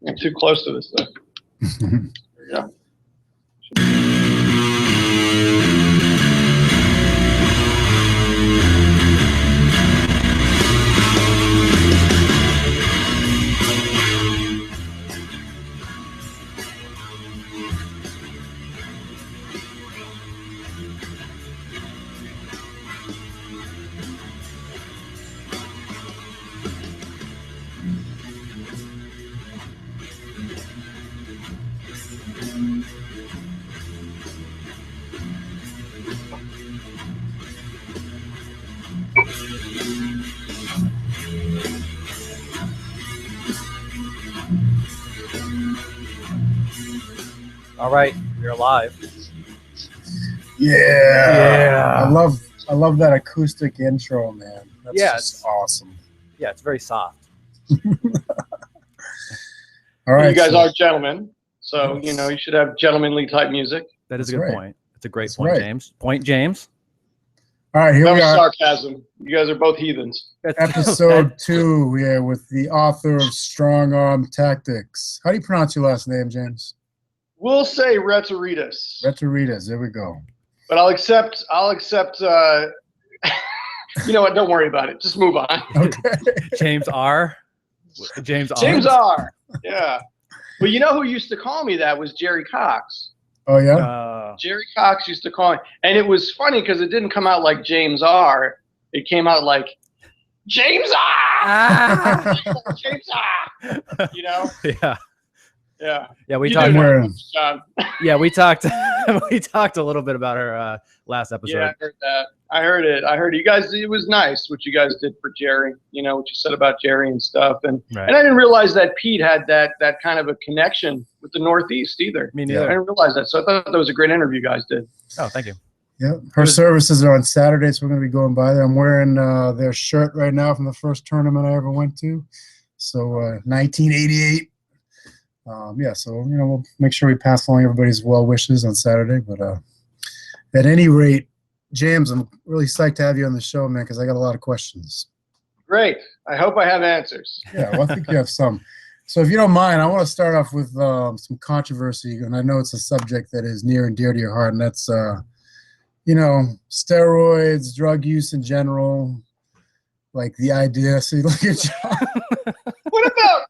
I'm too close to this stuff. There we go. All right, we're live. Yeah. I love that acoustic intro, man. That's just awesome. Yeah, it's very soft. All right. You guys are gentlemen, so you know you should have gentlemanly type music. That is a good point. It's a great point, James. Point, James. All right, here we are. Sarcasm. You guys are both heathens. Episode 2, yeah, with the author of Strong Arm Tactics. How do you pronounce your last name, James? We'll say Retarides. Retarides. There we go. But I'll accept. You know what? Don't worry about it. Just move on. Okay. James R. James R. Yeah. But you know who used to call me that was Jerry Cox. Oh yeah. Jerry Cox used to call me, and it was funny because it didn't come out like James R. It came out like James R. James R. You know? Yeah. Yeah. Yeah, we talked. Yeah, we talked. We talked a little bit about her last episode. Yeah, I heard that. I heard it. I heard it. You guys. It was nice what you guys did for Jerry. You know what you said about Jerry and stuff, and I didn't realize that Pete had that kind of a connection with the Northeast either. Me neither. I didn't realize that. So I thought that was a great interview you guys did. Oh, thank you. Yeah, her services are on Saturday, so we're going to be going by there. I'm wearing their shirt right now from the first tournament I ever went to. So 1988. Yeah, so you know we'll make sure we pass along everybody's well wishes on Saturday. But at any rate, James, I'm really psyched to have you on the show, man, because I got a lot of questions. Great. I hope I have answers. Yeah, well, I think you have some. So if you don't mind, I want to start off with some controversy, and I know it's a subject that is near and dear to your heart, and that's you know, steroids, drug use in general, like the idea. So you look at John. What about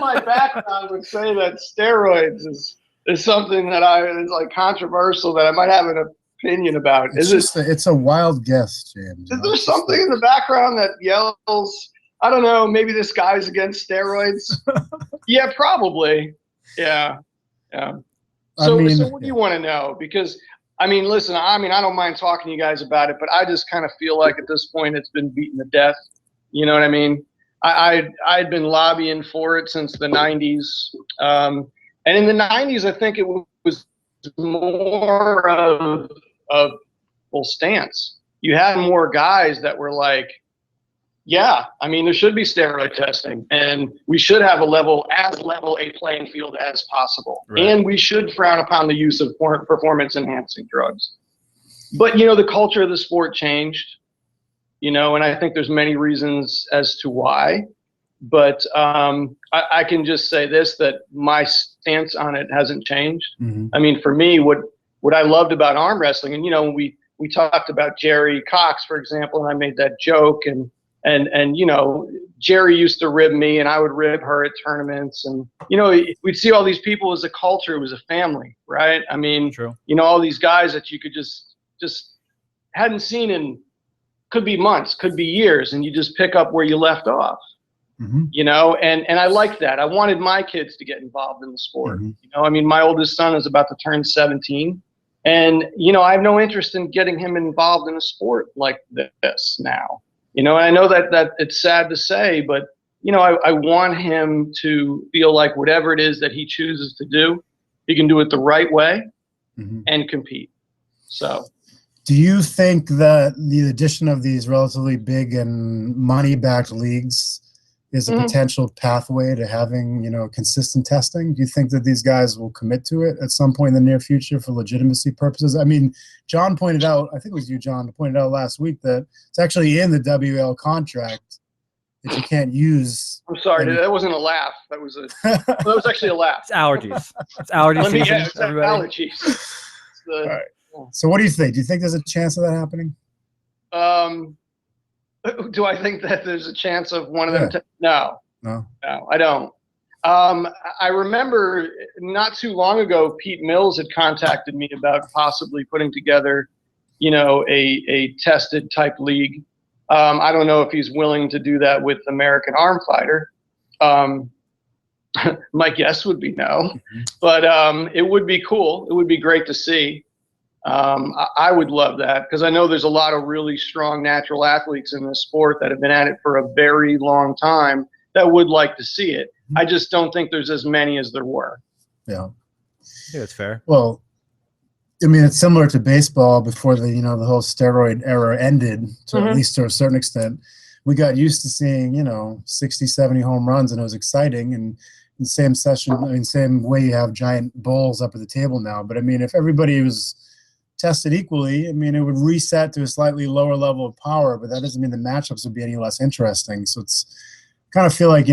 my background would say that steroids is something that is like controversial that I might have an opinion about? It's a wild guess, James. Is there something in the background that yells, I don't know, maybe this guy's against steroids? Yeah, probably. Yeah. So what do you want to know? Because I mean, listen, I don't mind talking to you guys about it, but I just kind of feel like at this point it's been beaten to death. You know what I mean? I'd been lobbying for it since the 90s. And in the 90s, I think it was more of a full stance. You had more guys that were like, yeah, I mean, there should be steroid testing, and we should have level a playing field as possible. Right. And we should frown upon the use of performance-enhancing drugs. But, you know, the culture of the sport changed. You know, and I think there's many reasons as to why, but I can just say this, that my stance on it hasn't changed. Mm-hmm. I mean, for me, what I loved about arm wrestling, and, you know, we talked about Jerry Cox, for example, and I made that joke, and you know, Jerry used to rib me and I would rib her at tournaments, and, you know, we'd see all these people as a culture, it was a family, right? I mean, True. You know, all these guys that you could just hadn't seen in, could be months, could be years, and you just pick up where you left off. Mm-hmm. You know, and I liked that. I wanted my kids to get involved in the sport. Mm-hmm. You know, I mean, my oldest son is about to turn 17, and, you know, I have no interest in getting him involved in a sport like this now. You know, and I know that it's sad to say, but, you know, I want him to feel like whatever it is that he chooses to do, he can do it the right way and compete. So. Do you think that the addition of these relatively big and money-backed leagues is a potential pathway to having, you know, consistent testing? Do you think that these guys will commit to it at some point in the near future for legitimacy purposes? I mean, John pointed out, I think it was you, John, pointed out last week that it's actually in the WL contract if you can't use. I'm sorry, that wasn't a laugh. That was actually a laugh. It's allergies. It's allergy season. Yeah, it's everybody. allergies. All right. So what do you think? Do you think there's a chance of that happening? Do I think that there's a chance of one of them? No, I don't. I remember not too long ago, Pete Mills had contacted me about possibly putting together, a tested type league. I don't know if he's willing to do that with American Arm Fighter. My guess would be no, but it would be cool. It would be great to see. I would love that because I know there's a lot of really strong natural athletes in this sport that have been at it for a very long time that would like to see it. I just don't think there's as many as there were. Yeah. I think that's fair. Well, I mean, it's similar to baseball before the whole steroid era ended, to at least to a certain extent. We got used to seeing, 60, 70 home runs, and it was exciting. And in the same same way you have giant bowls up at the table now. But I mean, if everybody was tested equally, I mean, it would reset to a slightly lower level of power, but that doesn't mean the matchups would be any less interesting. So it's kind of feel like,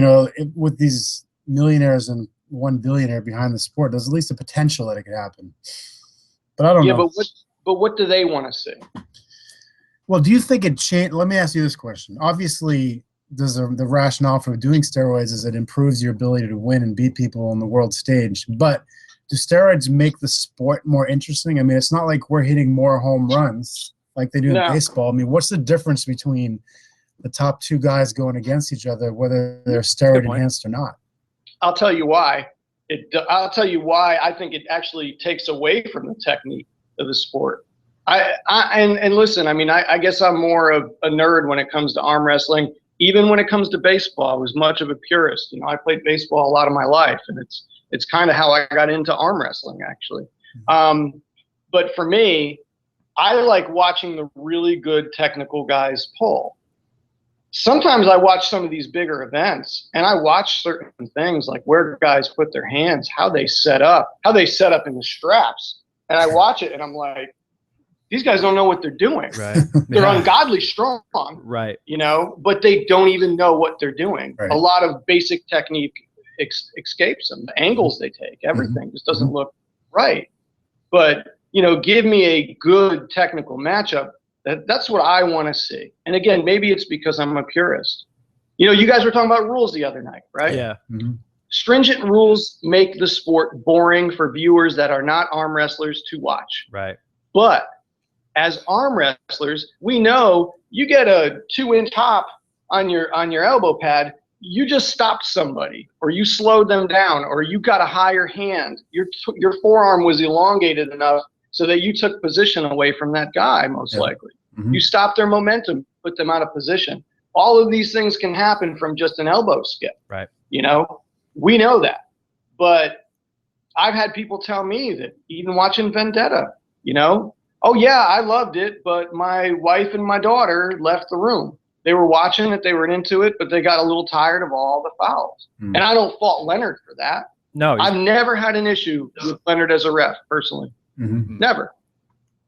with these millionaires and one billionaire behind the sport, there's at least a potential that it could happen. But I don't know. But what do they want to see? Well, do you think it changed? Let me ask you this question. Obviously, the rationale for doing steroids is it improves your ability to win and beat people on the world stage. But do steroids make the sport more interesting? I mean, it's not like we're hitting more home runs like they do in baseball. I mean, what's the difference between the top two guys going against each other, whether they're steroid enhanced or not? I'll tell you why. I'll tell you why I think it actually takes away from the technique of the sport. And listen, I mean, I guess I'm more of a nerd when it comes to arm wrestling. Even when it comes to baseball, I was much of a purist. I played baseball a lot of my life, and it's kind of how I got into arm wrestling, actually. But for me, I like watching the really good technical guys pull. Sometimes I watch some of these bigger events, and I watch certain things like where guys put their hands, how they set up in the straps. And I watch it, and I'm like, these guys don't know what they're doing. Right. They're ungodly strong. Right. But they don't even know what they're doing. Right. A lot of basic technique escapes them. The angles they take, everything just doesn't look right. But, give me a good technical matchup. That's what I want to see. And again, maybe it's because I'm a purist. You guys were talking about rules the other night, right? Yeah. Stringent rules make the sport boring for viewers that are not arm wrestlers to watch. Right. But as arm wrestlers, we know you get a 2-inch hop on your elbow pad, you just stopped somebody, or you slowed them down, or you got a higher hand. Your forearm was elongated enough so that you took position away from that guy, most likely. You stopped their momentum, put them out of position. All of these things can happen from just an elbow skip. Right. We know that. But I've had people tell me that even watching Vendetta, oh yeah, I loved it, but my wife and my daughter left the room. They were watching it, they were into it, but they got a little tired of all the fouls. And I don't fault Leonard for that. No. I've never had an issue with Leonard as a ref, personally. Never.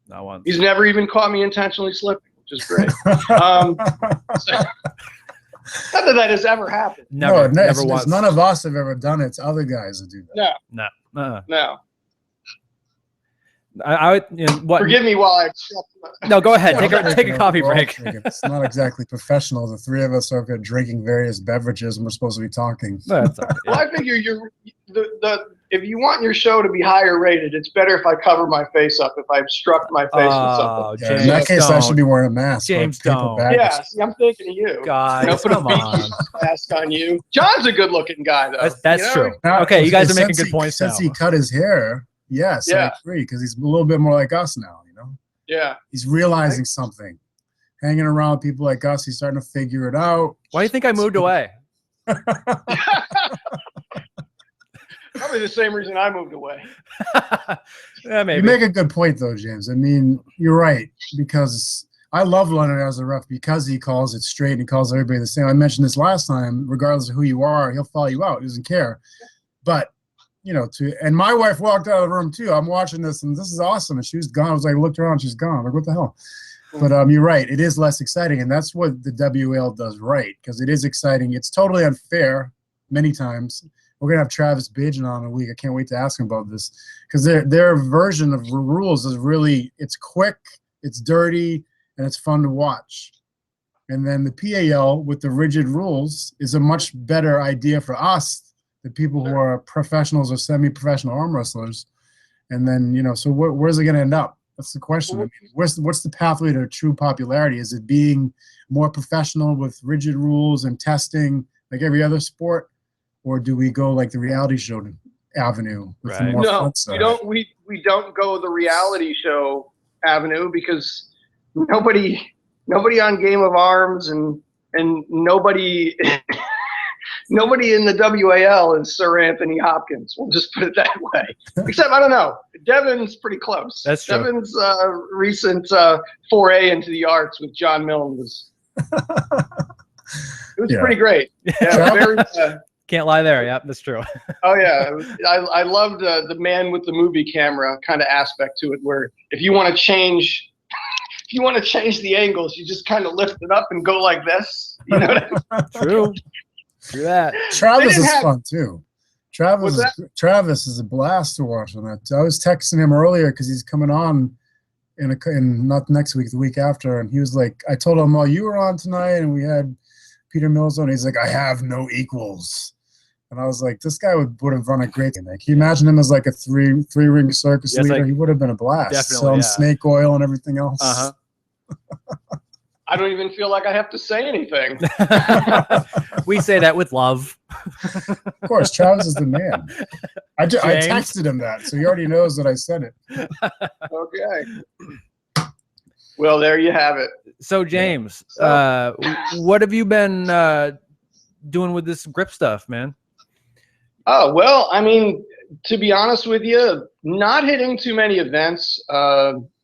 Not once. He's never even caught me intentionally slipping, which is great. Not that has ever happened. Never once. None of us have ever done it. It's other guys that do that. No. No. I what? Forgive me while I. No, go ahead. Take a coffee break. It's not exactly professional. The three of us are drinking various beverages, and we're supposed to be talking. That's all right. Well, I figure if you want your show to be higher rated, it's better if I cover my face up. If I obstruct my face with something. Yeah, in that case, I should be wearing a mask. James, don't. Yeah, see, I'm thinking of you. God, come on. Mask on you. John's a good-looking guy, though. That's true. Okay, you guys are making good points now. Since he cut his hair. Yes, I agree, because he's a little bit more like us now, Yeah. He's realizing something. Hanging around with people like us, he's starting to figure it out. Why do you think I moved away? Probably the same reason I moved away. Yeah, maybe. You make a good point, though, James. I mean, you're right, because I love Leonard as a ref because he calls it straight and he calls everybody the same. I mentioned this last time, regardless of who you are, he'll follow you out. He doesn't care. But and my wife walked out of the room too. I'm watching this, and this is awesome. And she was gone. I was like, looked around, she's gone. I'm like, what the hell? But you're right. It is less exciting, and that's what the WL does right, because it is exciting. It's totally unfair many times. We're going to have Travis Bajan on in a week. I can't wait to ask him about this, because their version of rules is really, it's quick, it's dirty, and it's fun to watch. And then the PAL with the rigid rules is a much better idea for us, the people who are professionals or semi-professional arm wrestlers. And then, you know, so where's it going to end up? That's the question. I mean, what's the pathway to true popularity? Is it being more professional with rigid rules and testing like every other sport, or do we go like the reality show avenue? With more no, we don't go the reality show avenue, because nobody on Game of Arms and nobody nobody in the WAL is Sir Anthony Hopkins. We'll just put it that way. Except, I don't know, Devin's pretty close. That's true. Devin's recent foray into the arts with John Milne was pretty great. Yeah, very, can't lie there. Yep, that's true. Oh yeah, I loved the man with the movie camera kind of aspect to it, where if you want to change the angles, you just kind of lift it up and go like this. You know what I mean? True. True that. Travis is fun too. Travis is a blast to watch on that. I was texting him earlier because he's coming on in not next week, the week after, and he was like, I told him, "Oh, you were on tonight, and we had Peter Mills on." He's like, "I have no equals," and I was like, "This guy would have run a great thing. Like, can you imagine him as like a three ring circus leader? He would have been a blast. Selling snake oil and everything else." I don't even feel like I have to say anything. We say that with love. Of course, Travis is the man. I texted him that, so he already knows that I said it. Okay. Well, there you have it. So, James, what have you been doing with this grip stuff, man? Oh, well, I mean, to be honest with you, not hitting too many events.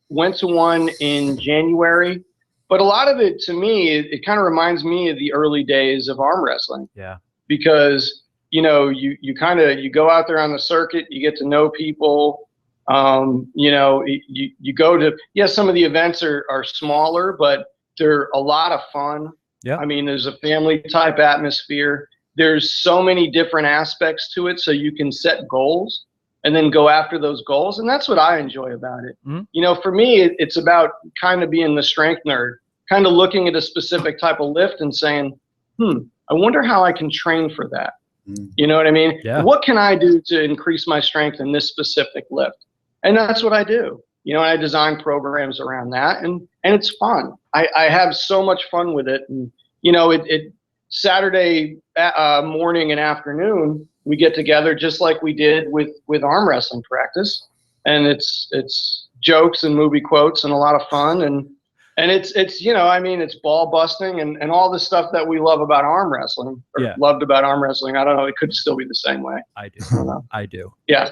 Went to one in January. But a lot of it, to me, it kind of reminds me of the early days of arm wrestling. Yeah. Because, you know, you go out there on the circuit, you get to know people. You know, you go to, some of the events are smaller, but they're a lot of fun. Yeah. I mean, there's a family type atmosphere. There's so many different aspects to it, so you can set goals and then go after those goals. And that's what I enjoy about it. Mm-hmm. You know, for me, it's about kind of being the strength nerd, kind of looking at a specific type of lift and saying, I wonder how I can train for that. Mm-hmm. You know what I mean? Yeah. What can I do to increase my strength in this specific lift? And that's what I do. You know, I design programs around that, and it's fun. I have so much fun with it. And, you know, it Saturday morning and afternoon, we get together just like we did with arm wrestling practice, and it's jokes and movie quotes and a lot of fun, and it's you know, I mean, it's ball busting and all the stuff that we love about arm wrestling, or loved about arm wrestling. I don't know, it could still be the same way. I do. I do. Yeah.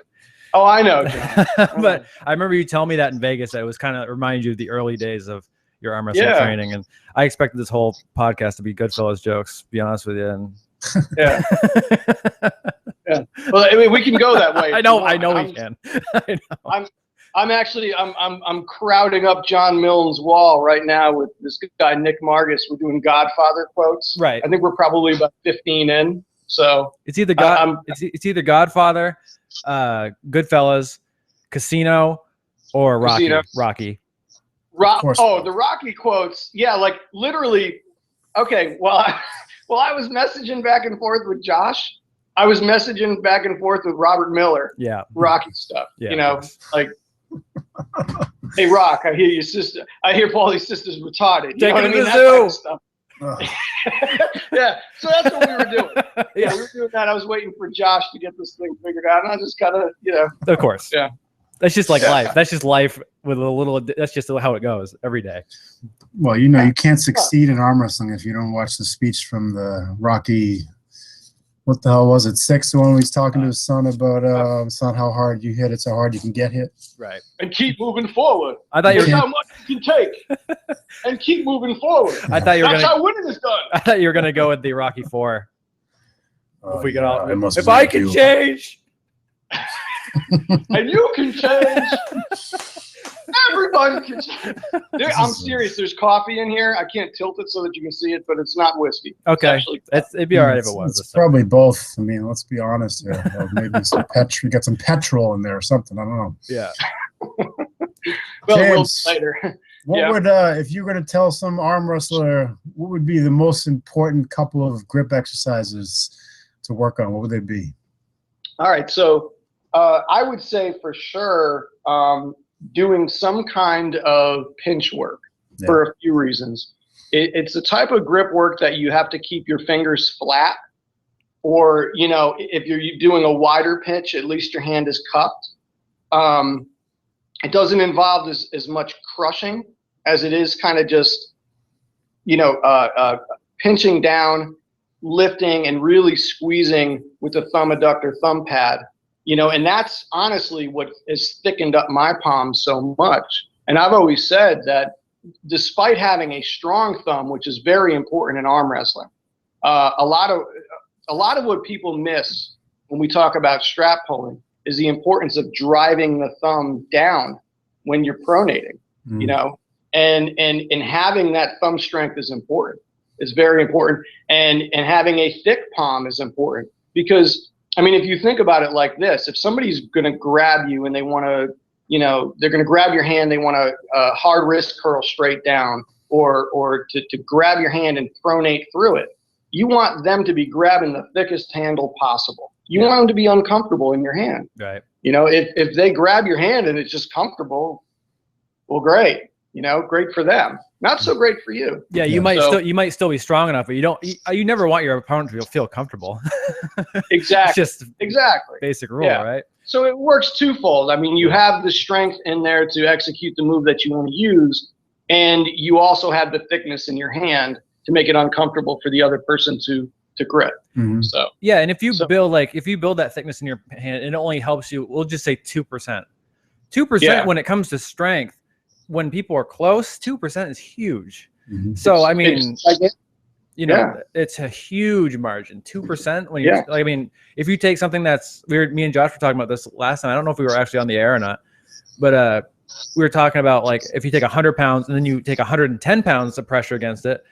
Oh, I know, John. But I remember you telling me that in Vegas, that it was kind of reminded you of the early days of your arm wrestling training, and I expected this whole podcast to be Goodfellas jokes, to be honest with you. And yeah. Yeah. Well, I mean, we can go that way. I know we can. I know. I'm crowding up John Milne's wall right now with this guy Nick Margus. We're doing Godfather quotes. Right. I think we're probably about 15 in. So it's either it's either Godfather, Goodfellas, Casino, or Rocky. Casino. Rocky. The Rocky quotes. Yeah, like literally. Okay. Well, I was messaging back and forth with Josh. I was messaging back and forth with Robert Miller. Yeah. Rocky stuff. Yeah, you know, like, hey, Rock, I hear your sister. I hear Paulie's sister's retarded. You know what I mean? That type of stuff. Yeah. So that's what we were doing. Yeah, we were doing that. I was waiting for Josh to get this thing figured out, and I just kind of, you know. Of course. Yeah. That's just like life. That's just life with a little. That's just how it goes every day. Well, you know, you can't succeed in arm wrestling if you don't watch the speech from the Rocky. What the hell was it? 6, the one where he's talking to his son about son, how hard you hit, it's how hard you can get hit. Right. And keep moving forward. I thought how much you can take. And keep moving forward. I thought you were That's how winning is done. I thought you were gonna go with the Rocky 4. If we get out, if I can change. And you can change. Everybody can. I'm serious. There's coffee in here. I can't tilt it so that you can see it, but it's not whiskey. Okay. It'd be all right if it was. It's probably both. I mean, let's be honest here. Maybe some we got some petrol in there or something. I don't know. Yeah. Well, James, later. What would, if you were going to tell some arm wrestler, what would be the most important couple of grip exercises to work on? What would they be? All right. So I would say for sure doing some kind of pinch work for a few reasons. It's the type of grip work that you have to keep your fingers flat, or, you know, if you're doing a wider pinch, at least your hand is cupped. It doesn't involve as much crushing as it is kind of just, you know, pinching down, lifting, and really squeezing with the thumb adductor thumb pad, you know, and that's honestly what has thickened up my palm so much. And I've always said that despite having a strong thumb, which is very important in arm wrestling, a lot of what people miss when we talk about strap pulling is the importance of driving the thumb down when you're pronating, you know, and having that thumb strength is important. It's very important. And having a thick palm is important, because, I mean, if you think about it like this, if somebody's going to grab you and they want to, you know, they're going to grab your hand, they want to hard wrist curl straight down, or to grab your hand and pronate through it, you want them to be grabbing the thickest handle possible. You want them to be uncomfortable in your hand. Right. You know, if they grab your hand and it's just comfortable, well, great. You know, great for them. Not so great for you. Yeah, you might still be strong enough, but you never want your opponent to feel comfortable. Exactly. It's just basic rule, right? So it works twofold. I mean, you have the strength in there to execute the move that you want to use, and you also have the thickness in your hand to make it uncomfortable for the other person to grip. So yeah, and if you build that thickness in your hand, it only helps you. We'll just say 2%. 2% when it comes to strength. When people are close, 2% is huge. So I mean, you know, it's a huge margin. 2% when you, I mean, if you take something that's weird. Me and Josh were talking about this last time. I don't know if we were actually on the air or not, but we were talking about, like, if you take 100 pounds and then you take 110 pounds of pressure against it,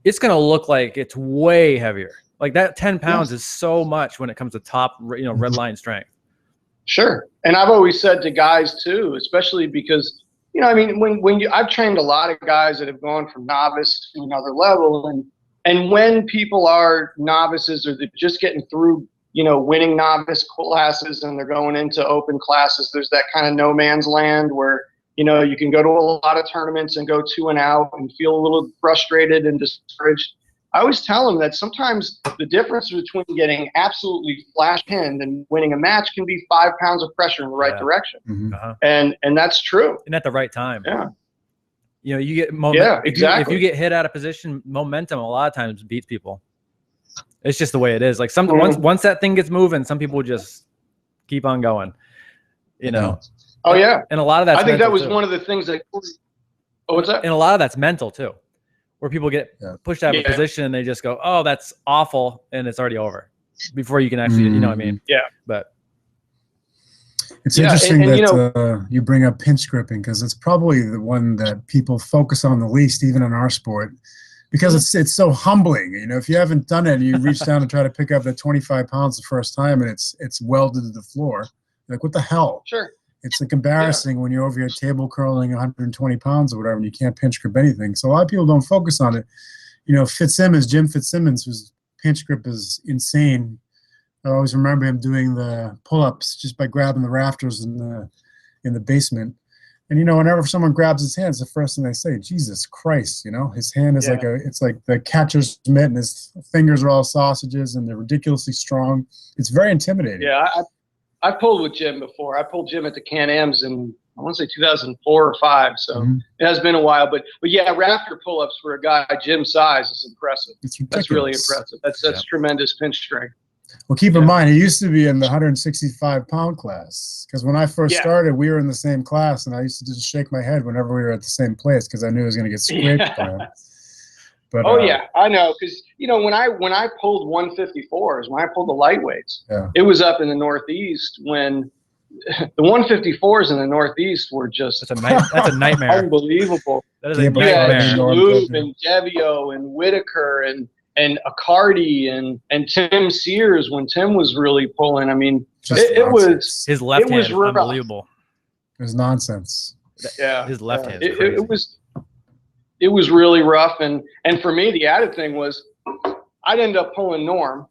it's gonna look like it's way heavier. Like that 10 pounds is so much when it comes to top, you know, red line strength. Sure. And I've always said to guys too, especially because, you know, I mean, I've trained a lot of guys that have gone from novice to another level, and when people are novices or they're just getting through, you know, winning novice classes and they're going into open classes, there's that kind of no man's land where, you know, you can go to a lot of tournaments and go 2 and out and feel a little frustrated and discouraged. I always tell them that sometimes the difference between getting absolutely flash pinned and winning a match can be 5 pounds of pressure in the right direction. And that's true. And at the right time. Yeah. You know, you get momentum. Yeah, exactly. If you get hit out of position, momentum a lot of times beats people. It's just the way it is. Like once that thing gets moving, some people just keep on going. You know. Oh yeah. And a lot of that. I think that was one of the things that. Oh, what's that? And a lot of that's mental too, where people get pushed out of a position and they just go, "Oh, that's awful," and it's already over before you can actually, you know what I mean? Yeah. But it's interesting that, you know, you bring up pinch gripping, because it's probably the one that people focus on the least, even in our sport, because it's so humbling. You know, if you haven't done it, you reach down and try to pick up that 25 pounds the first time, and it's welded to the floor. Like, what the hell? Sure. It's like embarrassing when you're over your table curling 120 pounds or whatever, and you can't pinch grip anything. So a lot of people don't focus on it. You know, Jim Fitzsimmons, whose pinch grip is insane. I always remember him doing the pull-ups just by grabbing the rafters in the basement. And, you know, whenever someone grabs his hand, it's the first thing they say, Jesus Christ, you know, his hand is it's like the catcher's mitt, and his fingers are all sausages and they're ridiculously strong. It's very intimidating. Yeah, I pulled with Jim before. I pulled Jim at the Can-Ams in, I want to say 2004 or 5. So it has been a while, but yeah, rafter pull-ups for a guy Jim's size is impressive. That's really impressive. That's tremendous pinch strength. Well, keep in mind, he used to be in the 165-pound class, because when I first started, we were in the same class, and I used to just shake my head whenever we were at the same place, because I knew I was going to get scraped by him. But, yeah, I know, because, you know, when I pulled 154s, when I pulled the lightweights, it was up in the Northeast when the 154s in the Northeast were just that's a nightmare. Unbelievable. That is a nightmare. Shalhoub and Devio and Whitaker and Accardi and Tim Sears when Tim was really pulling. I mean, it was his left hand was unbelievable. It was nonsense. Yeah, his left hand. It was really rough, and for me, the added thing was I'd end up pulling Norm,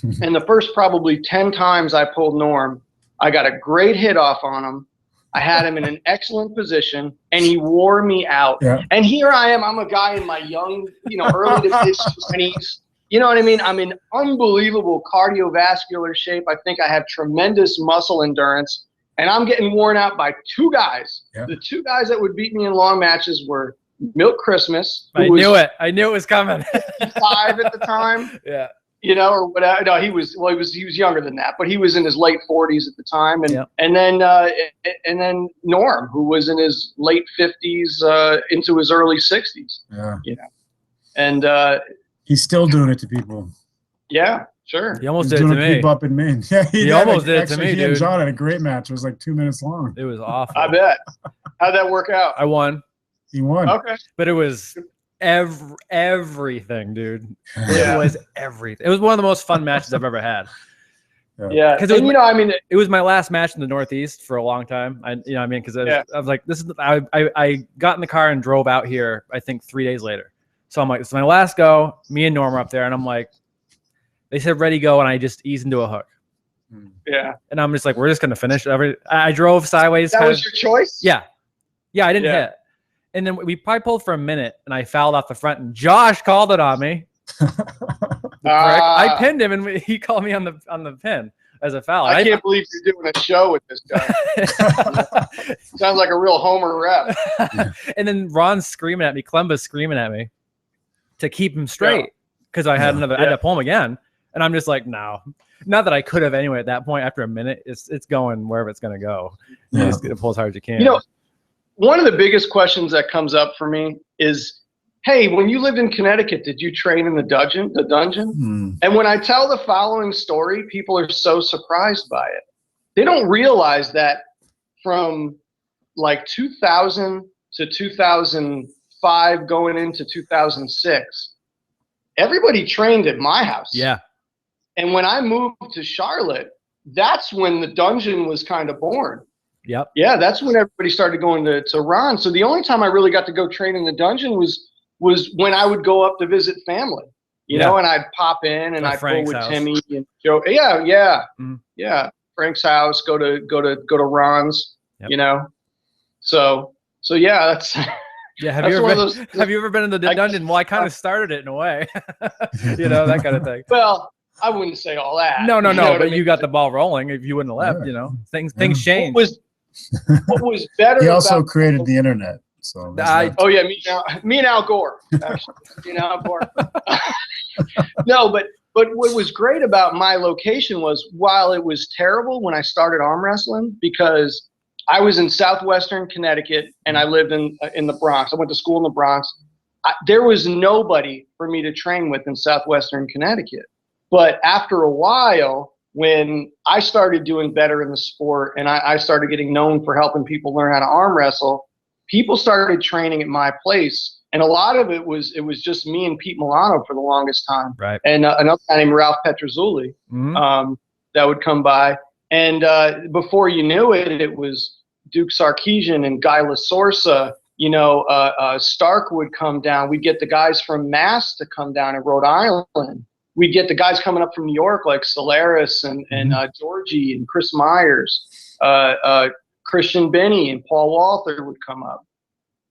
and the first probably 10 times I pulled Norm, I got a great hit off on him. I had him in an excellent position, and he wore me out. Yeah. And here I am. I'm a guy in my young, early to mid 20s. You know what I mean? I'm in unbelievable cardiovascular shape. I think I have tremendous muscle endurance, and I'm getting worn out by two guys. Yeah. The two guys that would beat me in long matches were Milt Christmas. I knew it. I knew it was coming. 5 at the time. Yeah. Or whatever. No, he was younger than that, but he was in his late 40s at the time, and then Norm, who was in his late 50s into his early 60s. Yeah. And he's still doing it to people. Yeah, sure. He almost did it to me. People up in Maine. Yeah, he almost did it to me, he dude. and John had a great match. It was like 2 minutes long. It was awful. I bet. How'd that work out? I won. He won. Okay. But it was everything, dude. It was everything. It was one of the most fun matches I've ever had. Yeah, because it was my last match in the Northeast for a long time. Because I was like, this is. I got in the car and drove out here. I think 3 days later. So I'm like, it's my last go. Me and Norm are up there, and I'm like, they said ready go, and I just eased into a hook. Yeah. And I'm just like, we're just gonna finish it. I drove sideways. That was your choice? Yeah. Yeah, I didn't hit. And then we probably pulled for a minute, and I fouled off the front, and Josh called it on me. I pinned him, and he called me on the pin as a foul. I can't believe you're doing a show with this guy. Sounds like a real Homer rep. And then Ron's screaming at me, Klemba's screaming at me to keep him straight because I had I had to pull him again, and I'm just like, no. Not that I could have anyway at that point. After a minute, it's going wherever it's going to go. You just pull as hard as you can. One of the biggest questions that comes up for me is, hey, when you lived in Connecticut, did you train in the dungeon? And when I tell the following story, people are so surprised by it. They don't realize that from like 2000 to 2005 going into 2006, everybody trained at my house. Yeah. And when I moved to Charlotte, that's when the dungeon was kind of born. Yep. Yeah, that's when everybody started going to Ron. So the only time I really got to go train in the dungeon was when I would go up to visit family, you know, and I'd pop in and I'd pull with Timmy and Joe. Yeah. Yeah. Frank's house, go to Ron's, So yeah, that's have you ever been in the dungeon? Well, I kind of started it in a way, that kind of thing. Well, I wouldn't say all that. No, but you got the ball rolling. If you wouldn't have left, things changed. What was better? He also created the internet. So me and Al Gore. Actually, Al Gore. No, but what was great about my location was while it was terrible when I started arm wrestling because I was in southwestern Connecticut and I lived in the Bronx. I went to school in the Bronx. There was nobody for me to train with in southwestern Connecticut. But after a while, when I started doing better in the sport and I started getting known for helping people learn how to arm wrestle, people started training at my place. And a lot of it was just me and Pete Milano for the longest time. Right. And another guy named Ralph Petrozzulli that would come by. And before you knew it, it was Duke Sarkeesian and Guy Lasorsa. Stark would come down. We'd get the guys from Mass to come down in Rhode Island. We get the guys coming up from New York like Solaris and Georgie and Chris Myers, Christian Binney and Paul Walther would come up.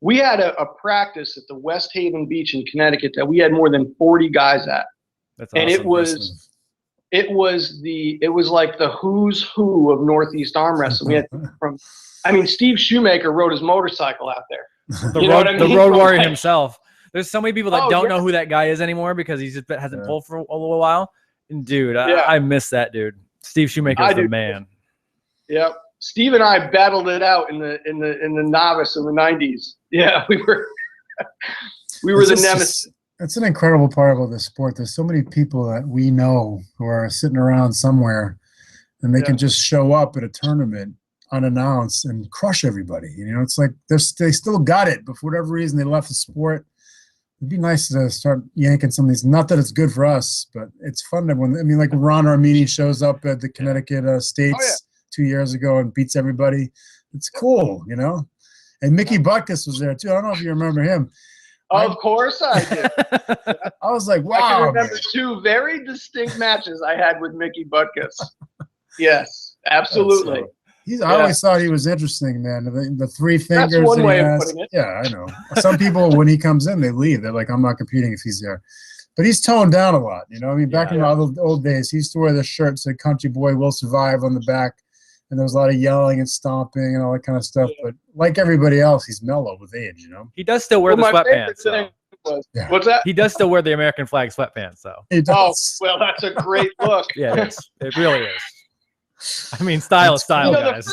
We had a practice at the West Haven Beach in Connecticut that we had more than 40 guys at. That's awesome. And it was like the who's who of Northeast arm wrestling. We had Steve Shoemaker rode his motorcycle out there. The road warrior himself. There's so many people that don't know who that guy is anymore because he just hasn't pulled for a little while. And dude, I miss that dude. Steve Shoemaker is the man. Yep. Steve and I battled it out in the novice in the 90s. Yeah, we were the nemesis. It's an incredible part about the sport. There's so many people that we know who are sitting around somewhere and they can just show up at a tournament unannounced and crush everybody. You know, it's like they still got it, but for whatever reason they left the sport. It'd be nice to start yanking some of these. Not that it's good for us, but it's fun to when like Ron Armini shows up at the Connecticut States 2 years ago and beats everybody. It's cool, you know. And Mickey Butkus was there too. I don't know if you remember him. Of course I do. I was like, wow. I can remember 2 very distinct matches I had with Mickey Butkus. Yes, absolutely. I always thought he was interesting, man. The 3 fingers. That's one way of putting it. Yeah, I know. Some people, when he comes in, they leave. They're like, I'm not competing if he's there. But he's toned down a lot. You know, I mean, back in the old days, he used to wear the shirts that "Country Boy Will Survive" on the back, and there was a lot of yelling and stomping and all that kind of stuff. But like everybody else, he's mellow with age. You know, he does still wear the sweatpants. What's that? He does still wear the American flag sweatpants, though. Oh, well, that's a great look. Yeah, it is. It really is. I mean, style is style, guys.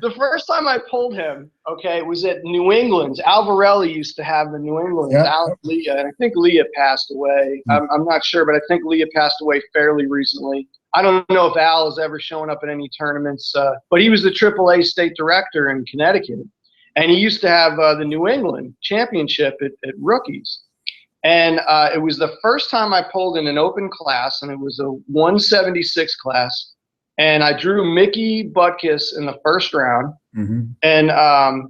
The first time I pulled him, it was at New England's. Alvarelli used to have the New England's. Leah, and I think Leah passed away. I'm not sure, but I think Leah passed away fairly recently. I don't know if Al has ever shown up at any tournaments, but he was the AAA state director in Connecticut, and he used to have the New England championship at rookies. And it was the first time I pulled in an open class, and it was a 176 class. And I drew Mickey Butkus in the first round. And a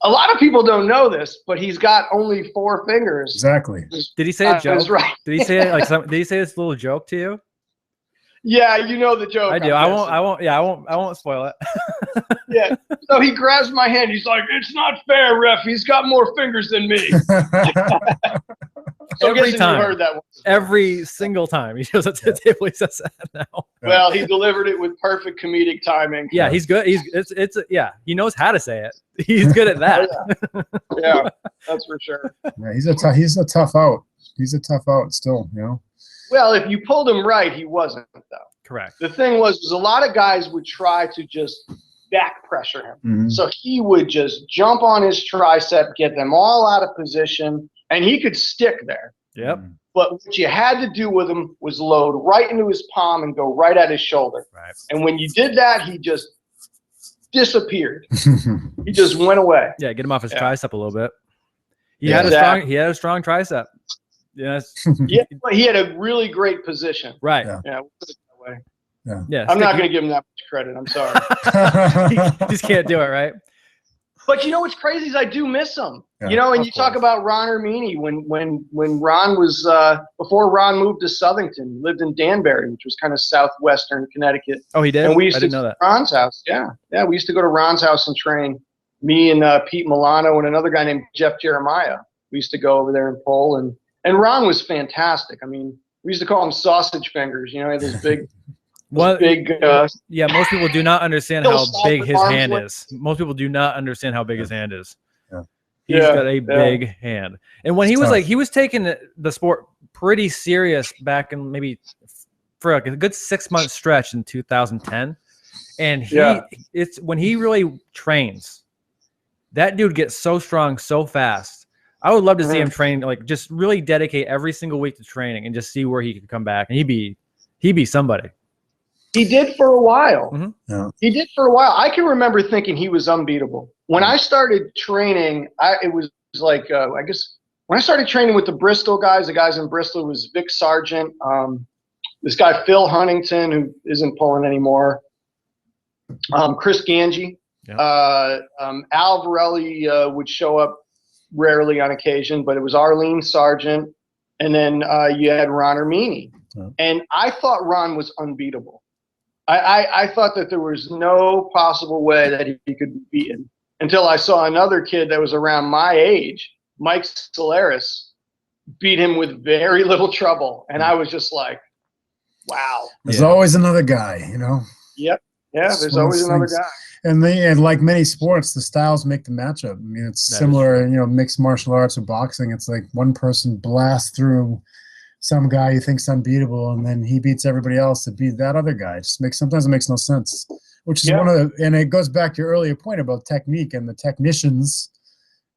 lot of people don't know this, but he's got only 4 fingers. Exactly. Did he say a joke? Right. Did he say did he say this little joke to you? Yeah, you know the joke. I do. I won't spoil it. Yeah. So he grabs my hand. He's like, "It's not fair, ref. He's got more fingers than me." So every time. You heard that one. Every single time he shows up to the table, he says that now. Well, he delivered it with perfect comedic timing. Yeah, he's good. He knows how to say it. He's good at that. Yeah, that's for sure. Yeah, he's a tough out. He's a tough out still, you know. Well, if you pulled him right, he wasn't, though. Correct. The thing was a lot of guys would try to just back pressure him. So he would just jump on his tricep, get them all out of position, and he could stick there. Yep. But what you had to do with him was load right into his palm and go right at his shoulder. Right. And when you did that, he just disappeared. He just went away. Yeah, get him off his tricep a little bit. He had a strong tricep. Yes. Yeah, but he had a really great position. Right. Yeah, we'll put it that way. Yeah. I'm not going to give him that much credit. I'm sorry. You just can't do it, right? But you know what's crazy is I do miss him. Yeah, you know, and you talk about Ron Armini when Ron was before Ron moved to Southington, he lived in Danbury, which was kind of southwestern Connecticut. Oh, he did? And we used I didn't know that. Ron's house. Yeah, we used to go to Ron's house and train. Me and Pete Milano and another guy named Jeff Jeremiah. We used to go over there and pull, and Ron was fantastic. I mean, we used to call him sausage fingers. You know, he had this big. Yeah, most people do not understand how big his hand is. Most people do not understand how big his hand is. He's got a big hand. And when he was taking the sport pretty serious back in maybe for like a good 6-month stretch in 2010. And it's when he really trains, that dude gets so strong so fast. I would love to see him train, like just really dedicate every single week to training and just see where he could come back. And he'd be somebody. He did for a while. He did for a while. I can remember thinking he was unbeatable. When I started training, it was like, I guess, when I started training with the Bristol guys, the guys in Bristol, was Vic Sargent, this guy Phil Huntington, who isn't pulling anymore, Chris Ganji, Al Varelli would show up rarely on occasion, but it was Arlene Sargent, and then you had Ron Armini. And I thought Ron was unbeatable. I thought that there was no possible way that he could be beaten until I saw another kid that was around my age, Mike Solaris, beat him with very little trouble. And I was just like, wow. There's always another guy, you know? Yep. Yeah, there's always another guy. And like many sports, the styles make the matchup. I mean, it's similar, you know, mixed martial arts or boxing. It's like one person blasts through some guy who thinks unbeatable, and then he beats everybody else to beat that other guy. Sometimes it makes no sense. Which is one of the, and it goes back to your earlier point about technique and the technicians,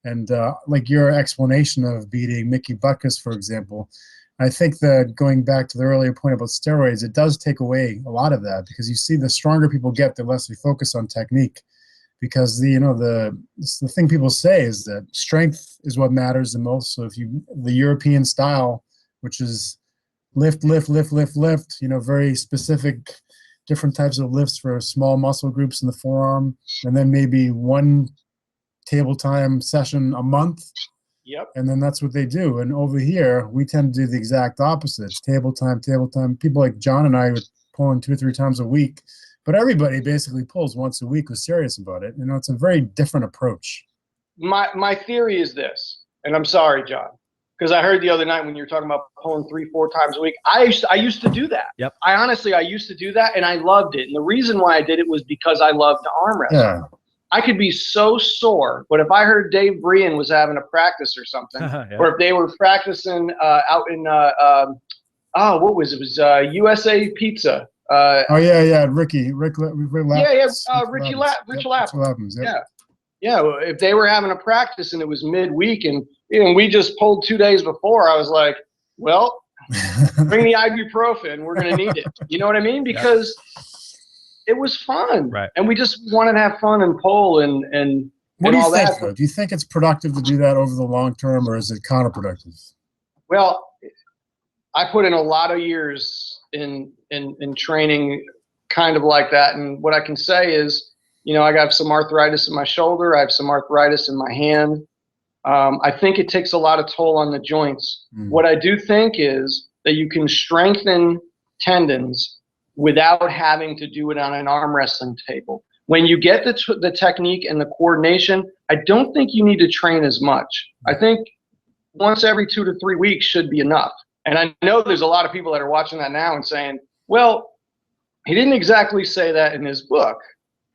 and like your explanation of beating Mickey Butkus, for example. I think that going back to the earlier point about steroids, it does take away a lot of that, because you see the stronger people get, the less we focus on technique. Because the thing people say is that strength is what matters the most. So if the European style, which is lift, very specific, different types of lifts for small muscle groups in the forearm, and then maybe one table time session a month. Yep. And then that's what they do. And over here, we tend to do the exact opposite. It's table time. People like John and I are pulling 2 or 3 times a week, but everybody basically pulls once a week who's serious about it. It's a very different approach. My theory is this, and I'm sorry, John, because I heard the other night when you were talking about pulling 3-4 times a week. I used to do that. Yep. I used to do that, and I loved it. And the reason why I did it was because I loved to arm wrestle. Yeah. I could be so sore, but if I heard Dave Brian was having a practice or something, Yeah. or if they were practicing out in what was it? It was USA Pizza. Rick Lappin. Yeah. If they were having a practice and it was midweek and we just pulled 2 days before, I was like, well, bring the ibuprofen. We're gonna need it. You know what I mean? Because it was fun, right? And we just wanted to have fun and pull and what do you all think, that. though? Do you think it's productive to do that over the long term, or is it counterproductive? Well, I put in a lot of years in training kind of like that, and what I can say is, I got some arthritis in my shoulder. I have some arthritis in my hand. I think it takes a lot of toll on the joints. What I do think is that you can strengthen tendons without having to do it on an arm wrestling table. When you get the technique and the coordination, I don't think you need to train as much. I think once every 2 to 3 weeks should be enough. And I know there's a lot of people that are watching that now and saying, well, he didn't exactly say that in his book.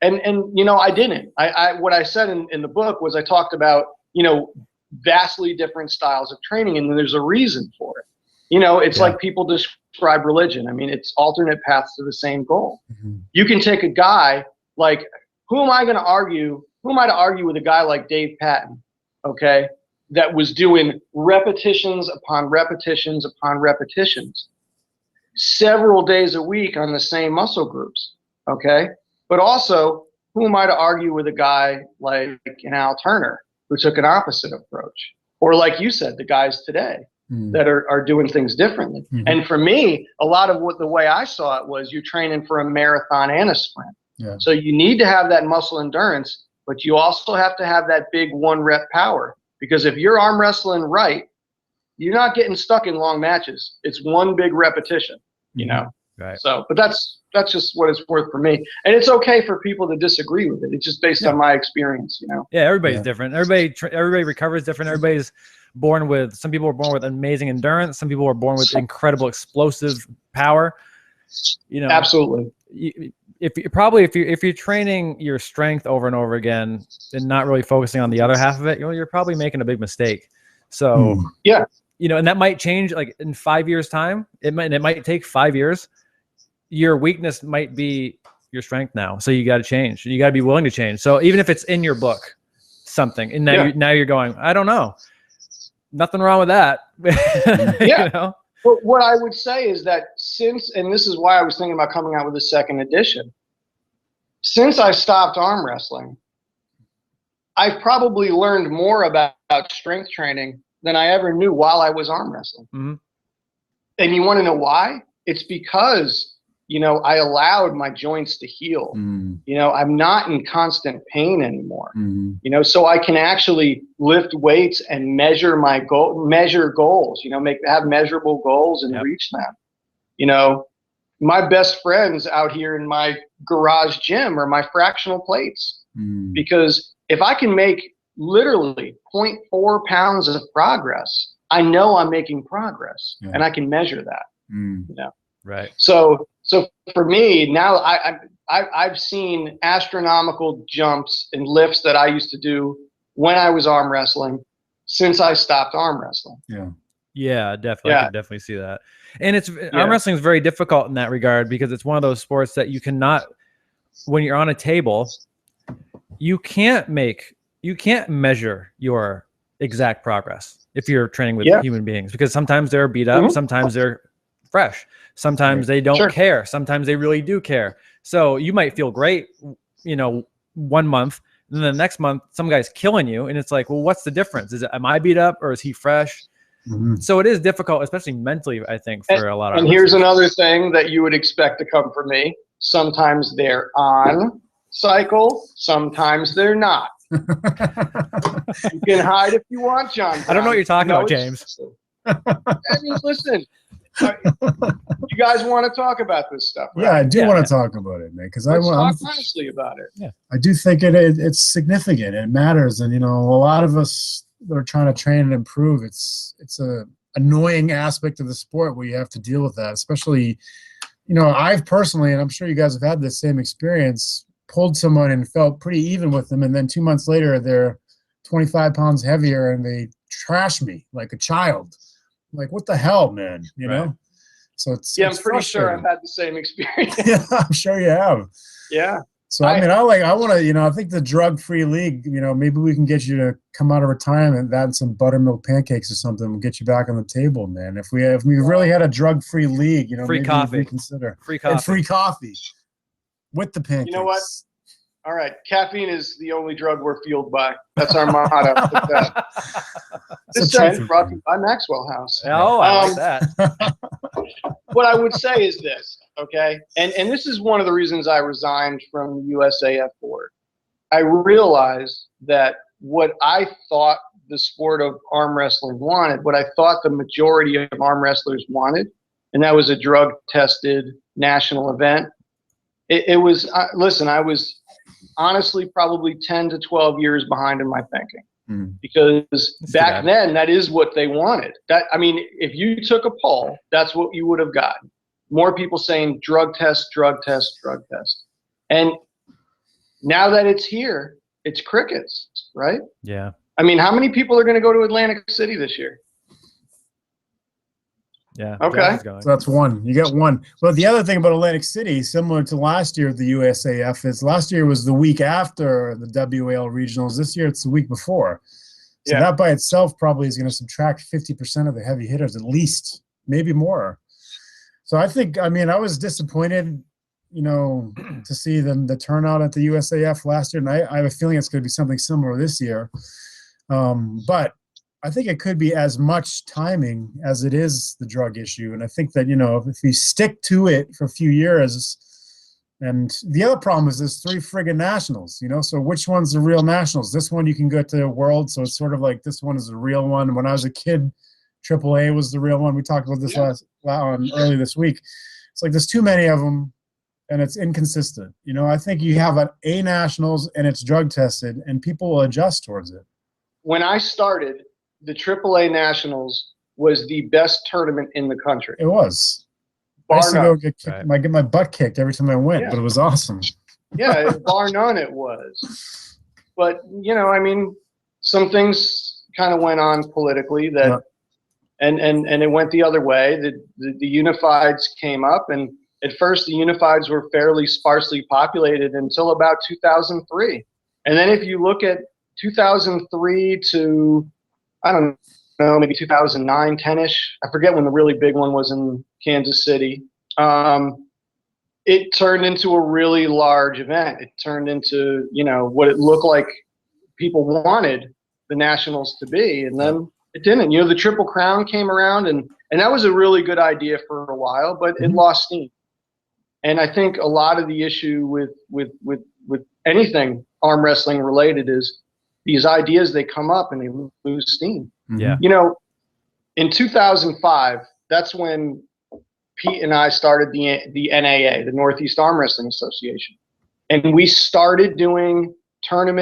And I didn't. What I said in the book was I talked about, vastly different styles of training, and there's a reason for it. It's like people describe religion. I mean, it's alternate paths to the same goal. You can take a guy like, who am I to argue with a guy like Dave Patton, okay, that was doing repetitions upon repetitions upon repetitions, several days a week on the same muscle groups, okay? But also, who am I to argue with a guy like an Al Turner who took an opposite approach? Or like you said, the guys today that are doing things differently. And for me, a lot of the way I saw it was you're training for a marathon and a sprint. Yeah. So you need to have that muscle endurance, but you also have to have that big 1-rep power. Because if you're arm wrestling right, you're not getting stuck in long matches. It's one big repetition, Right. So, but that's just what it's worth for me. And it's okay for people to disagree with it. It's just based on my experience, Yeah, everybody's different. Everybody recovers different. Everybody's born with, some people are born with amazing endurance. Some people are born with incredible explosive power. Absolutely. If you're training your strength over and over again and not really focusing on the other half of it, you're probably making a big mistake. So and that might change like in 5 years time. It might take 5 years. Your weakness might be your strength now. So you got to change. You got to be willing to change. So even if it's in your book, something, and now you're going, I don't know, nothing wrong with that. Well, what I would say is that and this is why I was thinking about coming out with a second edition, since I stopped arm wrestling, I've probably learned more about strength training than I ever knew while I was arm wrestling. And you want to know why? It's because, I allowed my joints to heal. I'm not in constant pain anymore. So I can actually lift weights and measure goals, have measurable goals and reach them. My best friends out here in my garage gym are my fractional plates, because if I can make literally 0.4 pounds of progress, I know I'm making progress and I can measure that. Right. So for me now, I've seen astronomical jumps and lifts that I used to do when I was arm wrestling since I stopped arm wrestling. Yeah, definitely. I can definitely see that. And arm wrestling is very difficult in that regard, because it's one of those sports that you cannot, when you're on a table, you can't measure your exact progress if you're training with human beings, because sometimes they're beat up, sometimes they're fresh, sometimes they don't care, sometimes they really do care. So you might feel great, you know, 1 month, and then the next month some guy's killing you, and it's like, well, what's the difference? Am I beat up or is he fresh? So it is difficult, especially mentally, I think, for a lot of. And here's another thing that you would expect to come from me. Sometimes they're on cycle, sometimes they're not. You can hide if you want, John. I don't know what you're talking about, James. I mean, listen, you guys want to talk about this stuff, right? Yeah, I do want to talk about it, man, because I'm honestly about it. Yeah, I do think it's significant. It matters, and you know, a lot of us that are trying to train and improve, it's a annoying aspect of the sport where you have to deal with that, especially, you know, I've personally, and I'm sure you guys have had the same experience, pulled someone and felt pretty even with them, and then 2 months later they're 25 pounds heavier and they trash me like a child. I'm like, what the hell, man? You know? So it's I'm pretty sure I've had the same experience. Yeah, I'm sure you have. Yeah. So I mean, I want to, you know, I think the drug-free league, you know, maybe we can get you to come out of retirement, that and some buttermilk pancakes or something, and get you back on the table, man. If we really had a drug-free league, you know, free coffee, reconsider free coffee, and free coffee with the pancakes. You know what? All right, caffeine is the only drug we're fueled by. That's our motto. This segment brought to you by Maxwell House. Oh, I like that. What I would say is this, okay? And this is one of the reasons I resigned from the USAF board. I realized that what I thought the sport of arm wrestling wanted, what I thought the majority of arm wrestlers wanted, and that was a drug-tested national event. It was, listen, I was honestly probably 10 to 12 years behind in my thinking. Because back then, that is what they wanted. I mean, if you took a poll, that's what you would have gotten. More people saying drug test, drug test, drug test. And now that it's here, it's crickets, right? Yeah. I mean, how many people are going to go to Atlantic City this year? Yeah. Okay. So that's one. You got one. Well, the other thing about Atlantic City, similar to last year at the USAF, is last year was the week after the WAL regionals. This year it's the week before. So that by itself probably is going to subtract 50% of the heavy hitters, at least, maybe more. So I think, I mean, I was disappointed, you know, to see the turnout at the USAF last year, and I have a feeling it's going to be something similar this year. But I think it could be as much timing as it is the drug issue. And I think that, you know, if you stick to it for a few years, and the other problem is there's 3 friggin' nationals, you know, so which one's the real nationals? This one you can go to World, so it's sort of like this one is the real one. When I was a kid, AAA was the real one. We talked about this early this week. It's like there's too many of them, and it's inconsistent. You know, I think you have an A nationals and it's drug tested, and people will adjust towards it. When I started, the AAA Nationals was the best tournament in the country. It was. I used to go get my butt kicked every time I went, but it was awesome. Yeah, bar none it was. But, you know, I mean, some things kind of went on politically that, and it went the other way. The unifieds came up, and at first the unifieds were fairly sparsely populated until about 2003. And then if you look at 2003 to, I don't know, maybe 2009, 10-ish. I forget when the really big one was in Kansas City. It turned into a really large event. It turned into, you know, what it looked like people wanted the Nationals to be, and then it didn't. You know, the Triple Crown came around, and that was a really good idea for a while, but it lost steam. And I think a lot of the issue with anything arm wrestling related is these ideas, they come up and they lose steam. Yeah. You know, in 2005, that's when Pete and I started the NAA, the Northeast Arm Wrestling Association. And we started doing super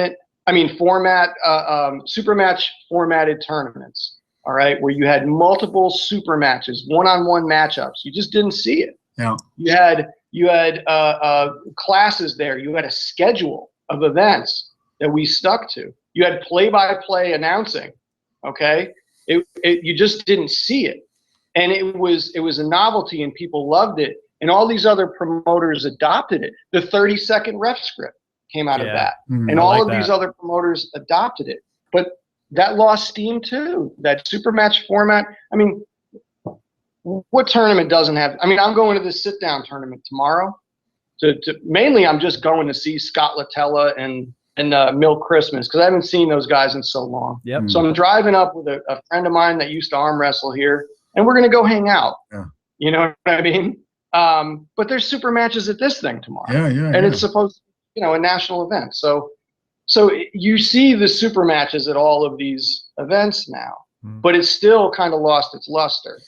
match formatted tournaments, all right, where you had multiple super matches, one-on-one matchups. You just didn't see it. Yeah. You had classes there. You had a schedule of events that we stuck to. You had play-by-play announcing, okay? You just didn't see it. And it was a novelty, and people loved it. And all these other promoters adopted it. The 30-second ref script came out of that. And all of these other promoters adopted it. But that lost steam too. That super match format. I mean, what tournament doesn't have? I mean, I'm going to this sit down tournament tomorrow. Mainly, I'm just going to see Scott Latella and Mill Christmas, because I haven't seen those guys in so long. Yep. So I'm driving up with a friend of mine that used to arm wrestle here, and we're going to go hang out. Yeah. You know what I mean? But there's super matches at this thing tomorrow. And it's supposed to be, a national event. So you see the super matches at all of these events now, but it's still kind of lost its luster.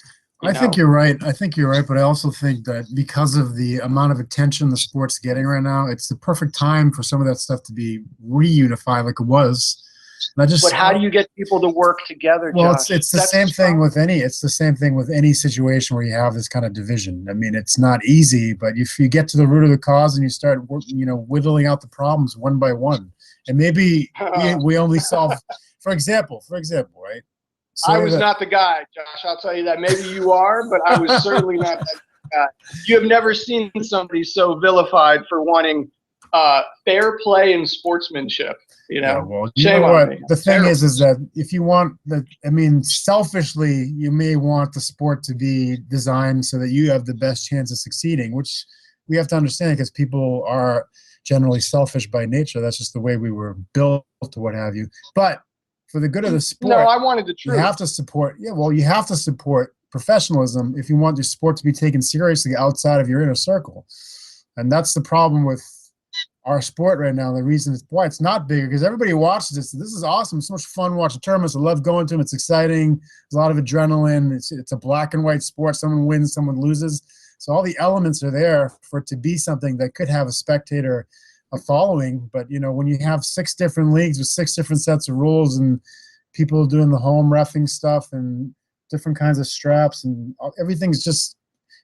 I think you're right. But I also think that because of the amount of attention the sport's getting right now, it's the perfect time for some of that stuff to be reunified like it was. But how do you get people to work together, well, Josh? it's the same thing with any situation where you have this kind of division. I mean, it's not easy, but if you get to the root of the cause and you start, whittling out the problems one by one, and maybe we only solve, for example, right? I was not the guy, Josh. I'll tell you that. Maybe you are, but I was certainly not that guy. You have never seen somebody so vilified for wanting fair play and sportsmanship. Yeah, well, you know what? The thing is that if you want selfishly, you may want the sport to be designed so that you have the best chance of succeeding, which we have to understand because people are generally selfish by nature. That's just the way we were built, or what have you. But for the good of the sport, no, I wanted the truth. You have to support. Yeah, well, you have to support professionalism if you want your sport to be taken seriously outside of your inner circle, and that's the problem with our sport right now. The reason is why it's not bigger, because everybody watches this. This is awesome. It's so much fun watching tournaments. I love going to them. It's exciting. There's a lot of adrenaline. It's a black and white sport. Someone wins, someone loses. So all the elements are there for it to be something that could have a spectator, a following. But when you have 6 different leagues with 6 different sets of rules and people doing the home reffing stuff and different kinds of straps and everything's just,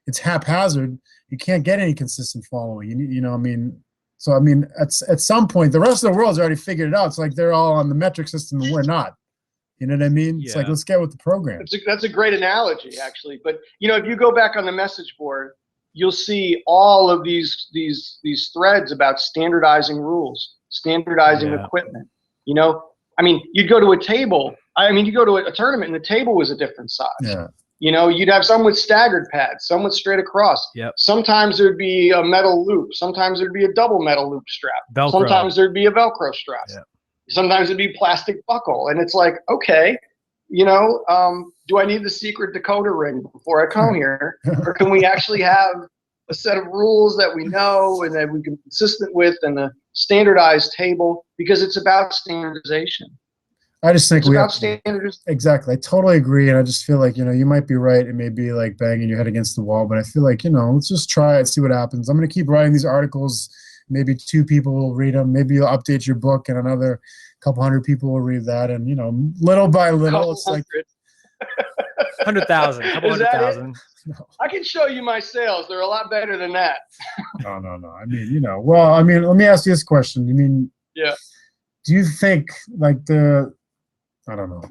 it's haphazard. You can't get any consistent following. So, at some point, the rest of the world's already figured it out. It's like they're all on the metric system and we're not. You know what I mean? Yeah. It's like, let's get with the program. That's a great analogy, actually. But, if you go back on the message board, you'll see all of these threads about standardizing rules, standardizing equipment. You'd go to a table. You go to a tournament and the table was a different size. Yeah. You'd have some with staggered pads, some with straight across. Yep. Sometimes there'd be a metal loop. Sometimes there'd be a double metal loop strap. Velcro. Sometimes there'd be a Velcro strap. Yep. Sometimes it'd be plastic buckle. And it's like, okay, do I need the secret decoder ring before I come here? Or can we actually have a set of rules that we know and that we can be consistent with and a standardized table? Because it's about standardization. I just think exactly. I totally agree, and I just feel like you might be right. It may be like banging your head against the wall, but I feel like let's just try it, see what happens. I'm going to keep writing these articles. Maybe 2 people will read them. Maybe you'll update your book, and another couple hundred people will read that. And little by little, it's like 100,000, couple 100,000. No. I can show you my sales. They're a lot better than that. No. Let me ask you this question. Yeah. Do you think I don't know.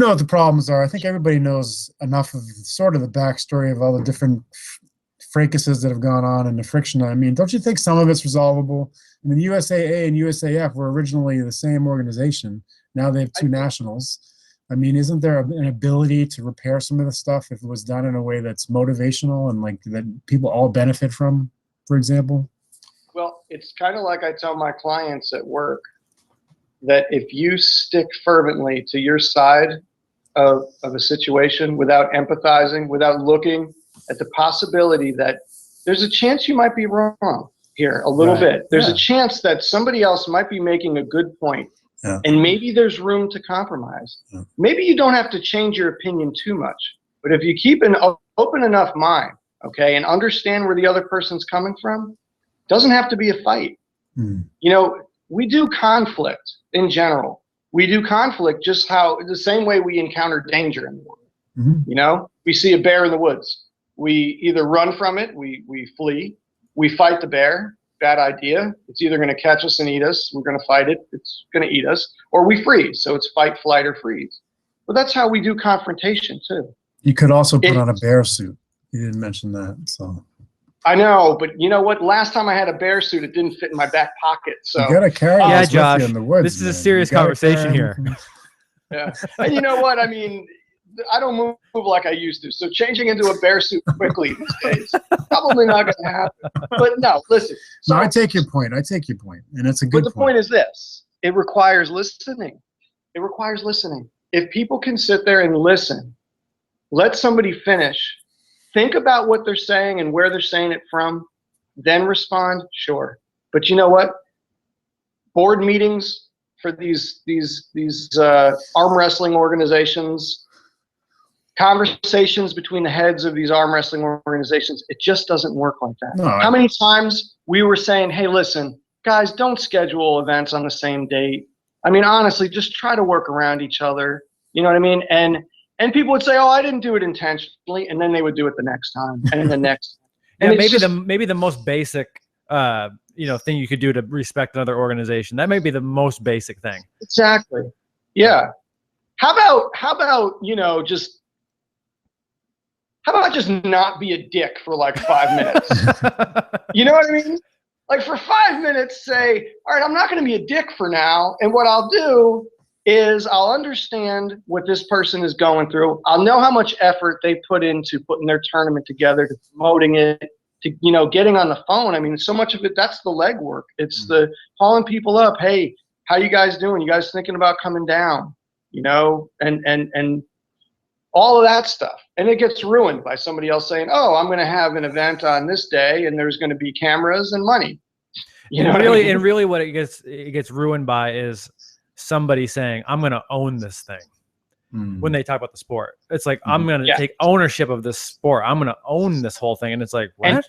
What the problems are. I think everybody knows enough of sort of the backstory of all the different fracases that have gone on and the friction. Don't you think some of it's resolvable? The USAA and USAF were originally the same organization. Now they have 2 nationals. Isn't there an ability to repair some of the stuff if it was done in a way that's motivational and that people all benefit from, for example? Well, it's kind of like I tell my clients at work, that if you stick fervently to your side of a situation without empathizing, without looking at the possibility that there's a chance you might be wrong here a little bit. There's a chance that somebody else might be making a good point. Yeah. And maybe there's room to compromise. Yeah. Maybe you don't have to change your opinion too much. But if you keep an open enough mind, okay, and understand where the other person's coming from, it doesn't have to be a fight. We do conflict in general. We do conflict just the same way we encounter danger in the world. Mm-hmm. We see a bear in the woods. We either run from it, we flee, we fight the bear. Bad idea. It's either going to catch us and eat us. We're going to fight it. It's going to eat us. Or we freeze. So it's fight, flight, or freeze. But that's how we do confrontation too. You could also put on a bear suit. You didn't mention that. So I know, but you know what? Last time I had a bear suit, it didn't fit in my back pocket. So you gotta carry Josh, with you in the woods. This is a serious conversation here. Yeah. And you know what? I mean, I don't move like I used to. So changing into a bear suit quickly these days, probably not going to happen. But no, listen. So, no, I take your point. And it's a good point. But the point is this. It requires listening. It requires listening. If people can sit there and listen, let somebody finish, think about what they're saying and where they're saying it from, then respond, sure. But you know what? Board meetings for these arm wrestling organizations, conversations between the heads of these arm wrestling organizations, it just doesn't work like that. No, How many times we were saying, hey, listen, guys, don't schedule events on the same date. I mean, honestly, just try to work around each other. You know what I mean? And people would say, oh, I didn't do it intentionally. And then they would do it the next time and the next. Yeah, maybe the most basic, thing you could do to respect another organization. That may be the most basic thing. Exactly. Yeah. How about just not be a dick for like 5 minutes? You know what I mean? Like for 5 minutes, say, all right, I'm not going to be a dick for now. And what I'll do is I'll understand what this person is going through. I'll know how much effort they put into putting their tournament together, to promoting it, to, getting on the phone. I mean, so much of it, that's the legwork. It's the calling people up. Hey, how you guys doing? You guys thinking about coming down? And all of that stuff. And it gets ruined by somebody else saying, oh, I'm going to have an event on this day and there's going to be cameras and money. Really what it gets ruined by is somebody saying, I'm going to own this thing. When they talk about the sport, it's like, I'm going to take ownership of this sport. I'm going to own this whole thing. And it's like, what?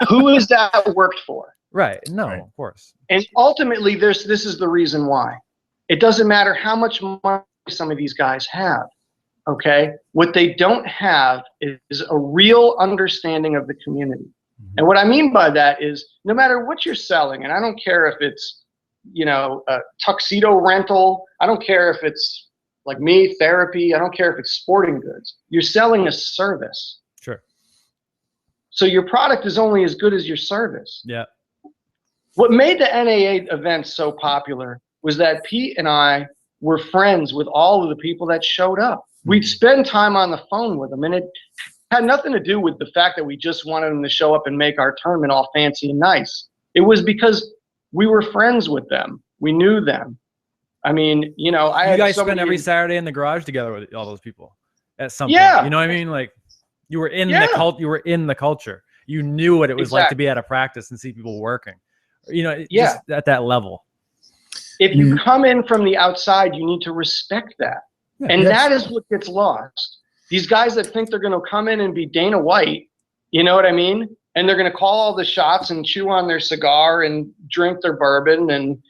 Who is that worked for? Right. No, of course. And ultimately this is the reason why. It doesn't matter how much money some of these guys have. Okay. What they don't have is a real understanding of the community. And what I mean by that is no matter what you're selling, and I don't care if it's, a tuxedo rental. I don't care if it's like me, therapy. I don't care if it's sporting goods. You're selling a service. Sure. So your product is only as good as your service. Yeah. What made the NAA events so popular was that Pete and I were friends with all of the people that showed up. We'd spend time on the phone with them, and it had nothing to do with the fact that we just wanted them to show up and make our tournament all fancy and nice. It was because we were friends with them. We knew them. I mean, you guys spend every Saturday in the garage together with all those people at some point. You know what I mean? Like you were in the cult. You were in the culture. You knew what it was like to be at a practice and see people working. Just at that level. If you come in from the outside, you need to respect that. And that is what gets lost. These guys that think they're going to come in and be Dana White, you know what I mean? And they're going to call all the shots and chew on their cigar and drink their bourbon and,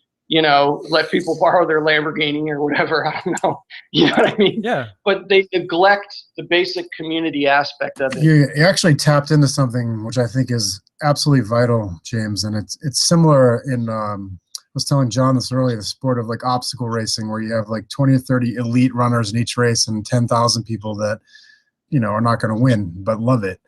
let people borrow their Lamborghini or whatever. I don't know. You know what I mean? Yeah. But they neglect the basic community aspect of it. You actually tapped into something which I think is absolutely vital, James. And it's similar in I was telling John this earlier, the sport of like obstacle racing, where you have like 20 or 30 elite runners in each race and 10,000 people that, are not going to win, but love it.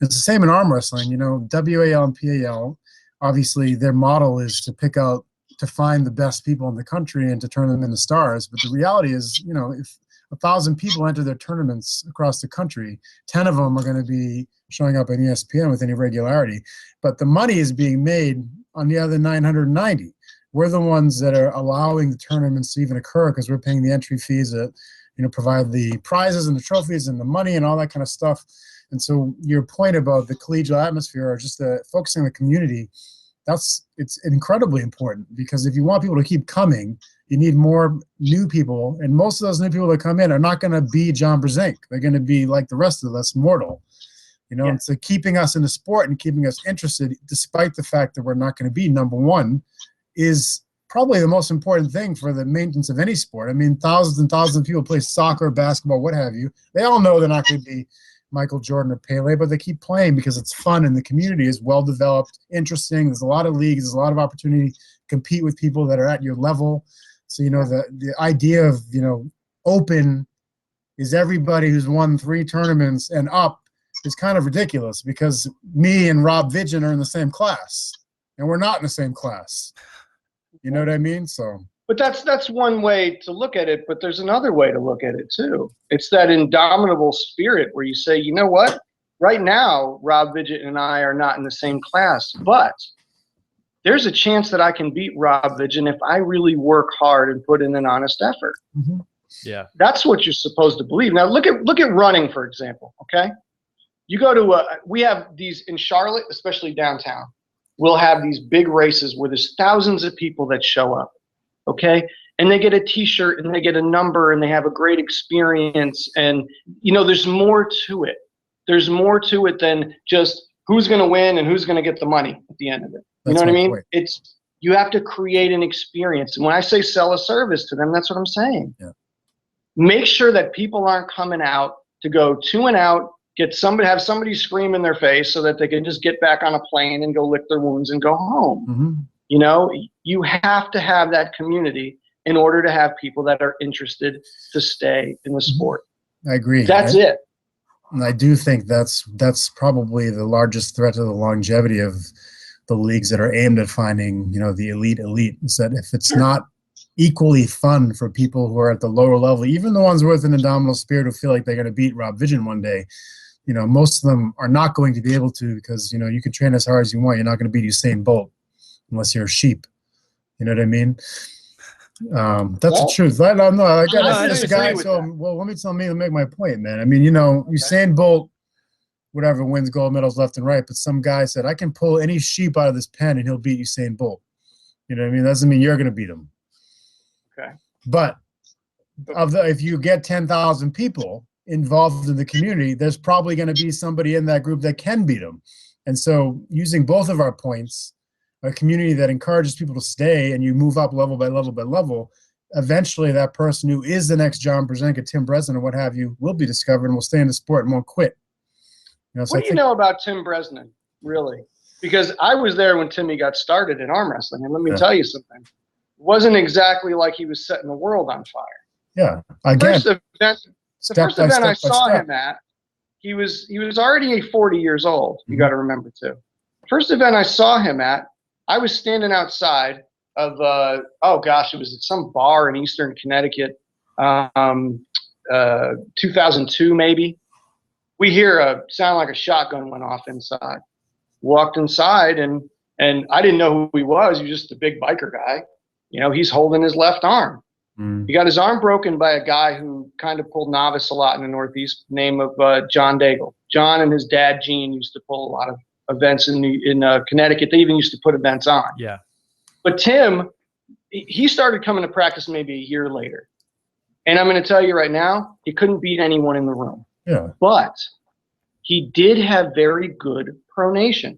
It's the same in arm wrestling, WAL and PAL. Obviously, their model is to find the best people in the country and to turn them into stars. But the reality is, if 1,000 people enter their tournaments across the country, 10 of them are going to be showing up on ESPN with any regularity. But the money is being made on the other 990. We're the ones that are allowing the tournaments to even occur because we're paying the entry fees that, provide the prizes and the trophies and the money and all that kind of stuff. And so your point about the collegial atmosphere or just focusing on the community, it's incredibly important, because if you want people to keep coming, you need more new people. And most of those new people that come in are not going to be John Brzenk. They're going to be like the rest of us, mortal. And so keeping us in the sport and keeping us interested, despite the fact that we're not going to be number one, is probably the most important thing for the maintenance of any sport. I mean, thousands and thousands of people play soccer, basketball, what have you. They all know they're not going to be Michael Jordan or Pele, but they keep playing because it's fun and the community is well-developed, interesting. There's a lot of leagues. There's a lot of opportunity to compete with people that are at your level. So, the idea of, open is everybody who's won 3 tournaments and up is kind of ridiculous, because me and Rob Vidgen are in the same class and we're not in the same class. You know what I mean? So But that's one way to look at it, but there's another way to look at it too. It's that indomitable spirit where you say, you know what? Right now, Rob Vidget and I are not in the same class, but there's a chance that I can beat Rob Vidget if I really work hard and put in an honest effort. Mm-hmm. Yeah. That's what you're supposed to believe. Now look at running, for example, okay? You go to we have these in Charlotte, especially downtown. We'll have these big races where there's thousands of people that show up. Okay, and they get a T-shirt and they get a number and they have a great experience, and you know there's more to it. There's more to it than just who's going to win and who's going to get the money at the end of it. You know what I mean? It's you have to create an experience, and when I say sell a service to them, that's what I'm saying. Yeah. Make sure that people aren't coming out to go to and out, have somebody scream in their face so that they can just get back on a plane and go lick their wounds and go home. Mm-hmm. You know, you have to have that community in order to have people that are interested to stay in the sport. I agree. That's it. And I do think that's probably the largest threat to the longevity of the leagues that are aimed at finding, you know, the elite, is that if it's not equally fun for people who are at the lower level, even the ones with an indomitable spirit who feel like they're going to beat Rob Vidget one day, you know, most of them are not going to be able to because, you know, you can train as hard as you want. You're not going to beat Usain Bolt. Unless you're a sheep, you know what I mean? That's the truth. I don't know. I got this guy. So, well, let me make my point, man. I mean, you know, Usain Bolt, whatever, wins gold medals left and right. But some guy said, I can pull any sheep out of this pen and he'll beat Usain Bolt. You know what I mean? That doesn't mean you're going to beat him. Okay. But if you get 10,000 people involved in the community, there's probably going to be somebody in that group that can beat him. And so, using both of our points. A community that encourages people to stay and you move up level by level by level, eventually that person who is the next John Brzenka, Tim Bresnan, or what have you, will be discovered and will stay in the sport and won't quit. You know, so what do you know about Tim Bresnan, really? Because I was there when Timmy got started in arm wrestling, and let me tell you something. It wasn't exactly like he was setting the world on fire. Yeah. Again, the first event I saw him at, he was already 40 years old, you got to remember too. First event I saw him at, I was standing outside of, it was at some bar in Eastern Connecticut, 2002 maybe. We hear sound like a shotgun went off inside. Walked inside, and I didn't know who he was. He was just a big biker guy. You know, he's holding his left arm. He got his arm broken by a guy who kind of pulled novice a lot in the Northeast, name of John Daigle. John and his dad, Gene, used to pull a lot of events in Connecticut. They even used to put events on. Yeah. But Tim, he started coming to practice maybe a year later. And I'm going to tell you right now, he couldn't beat anyone in the room. Yeah. But he did have very good pronation.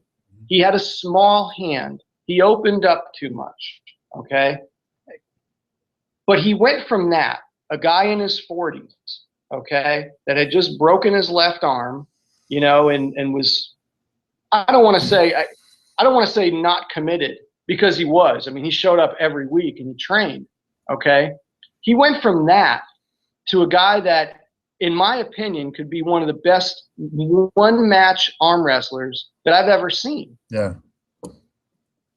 He had a small hand. He opened up too much. Okay. But he went from that, a guy in his 40s, okay, that had just broken his left arm, you know, and was, I don't want to say not committed, because he was. I mean, he showed up every week and he trained, okay? He went from that to a guy that, in my opinion, could be one of the best one-match arm wrestlers that I've ever seen. Yeah.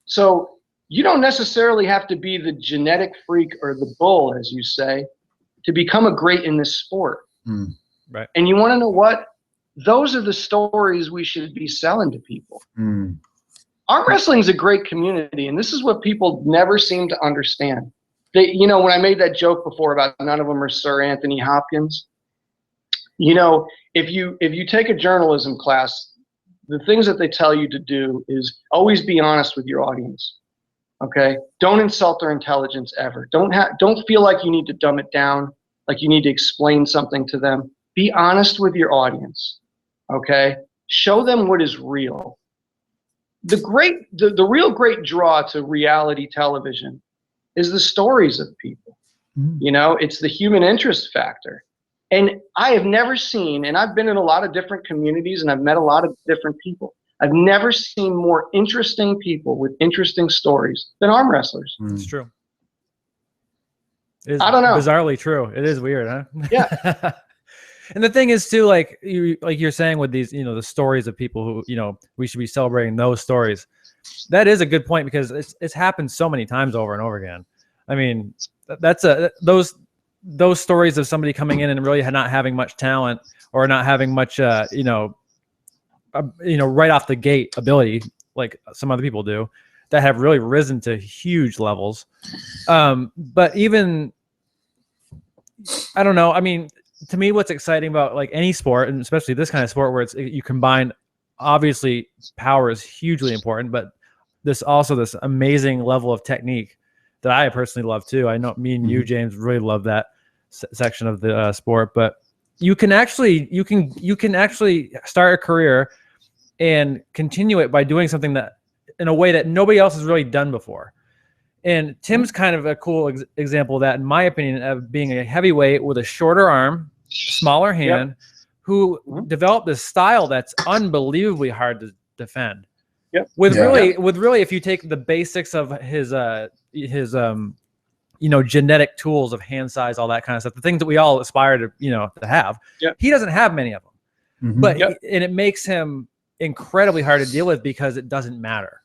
So you don't necessarily have to be the genetic freak or the bull, as you say, to become a great in this sport. Right. And you want to know what? Those are the stories we should be selling to people. Arm wrestling is a great community, and this is what people never seem to understand. They, you know, when I made that joke before about none of them are Sir Anthony Hopkins, you know, if you take a journalism class, the things that they tell you to do is always be honest with your audience. Okay, don't insult their intelligence ever. Don't feel like you need to dumb it down, like you need to explain something to them. Be honest with your audience. Okay, show them what is real. The real great draw to reality television is the stories of people. You know, it's the human interest factor. And I have never seen, and I've been in a lot of different communities and I've met a lot of different people. I've never seen more interesting people with interesting stories than arm wrestlers. It's true. It is I don't know. Bizarrely true. It is weird, huh? Yeah. And the thing is too, like you're saying with these, you know, the stories of people who, you know, we should be celebrating those stories. That is a good point, because it's happened so many times over and over again. I mean, that's those stories of somebody coming in and really not having much talent or not having much, right off the gate ability, like some other people do, that have really risen to huge levels. But even, I don't know. I mean, to me, what's exciting about like any sport, and especially this kind of sport where you combine, obviously power is hugely important, but this amazing level of technique that I personally love too. I know me and you, James, really love that section of the sport, but you can actually start a career and continue it by doing something that in a way that nobody else has really done before. And Tim's kind of a cool example of that, in my opinion, of being a heavyweight with a shorter arm, smaller hand, who developed this style that's unbelievably hard to defend. With really, if you take the basics of his genetic tools of hand size, all that kind of stuff, the things that we all aspire to, to have, he doesn't have many of them. But and it makes him incredibly hard to deal with because it doesn't matter.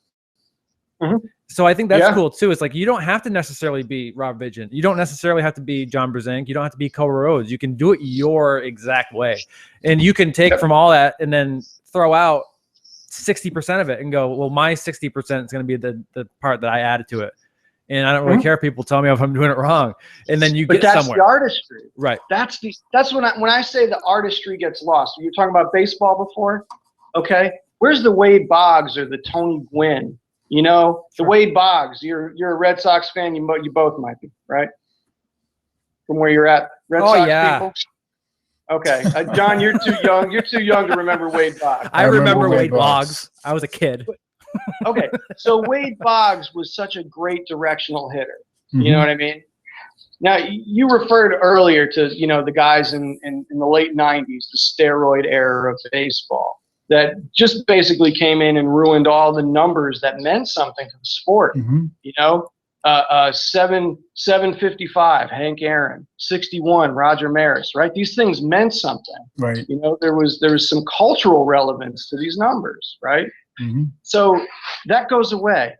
So I think that's cool too. It's like, you don't have to necessarily be Rob Vigent. You don't necessarily have to be John Brzenk. You don't have to be Cobra Rhodes. You can do it your exact way. And you can take from all that and then throw out 60% of it and go, well, my 60% is going to be the part that I added to it. And I don't really care if people tell me if I'm doing it wrong. And then but that's somewhere. The artistry. Right. That's when I say the artistry gets lost. You're talking about baseball before? Okay. Where's the Wade Boggs or the Tony Gwynn? The Wade Boggs, you're a Red Sox fan. You both might be, right? From where you're at, Red Sox people. Okay, John, you're too young. You're too young to remember Wade Boggs. I remember Wade Boggs. I was a kid. Okay, so Wade Boggs was such a great directional hitter. You know what I mean? Now, you referred earlier to the guys in the late '90s, the steroid era of baseball, that just basically came in and ruined all the numbers that meant something to the sport. 755, Hank Aaron, 61, Roger Maris, right? These things meant something. Right. There was some cultural relevance to these numbers, right? So that goes away.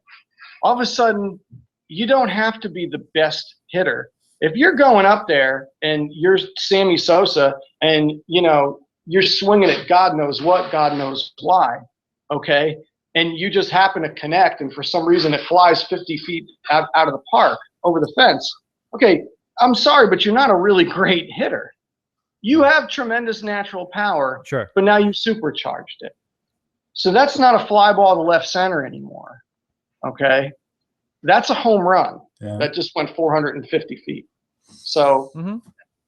All of a sudden, you don't have to be the best hitter. If you're going up there and you're Sammy Sosa and, you're swinging at God knows what, God knows why, okay? And you just happen to connect, and for some reason it flies 50 feet out of the park over the fence. Okay, I'm sorry, but you're not a really great hitter. You have tremendous natural power, but now you supercharged it. So that's not a fly ball to left center anymore, okay? That's a home run. That just went 450 feet. So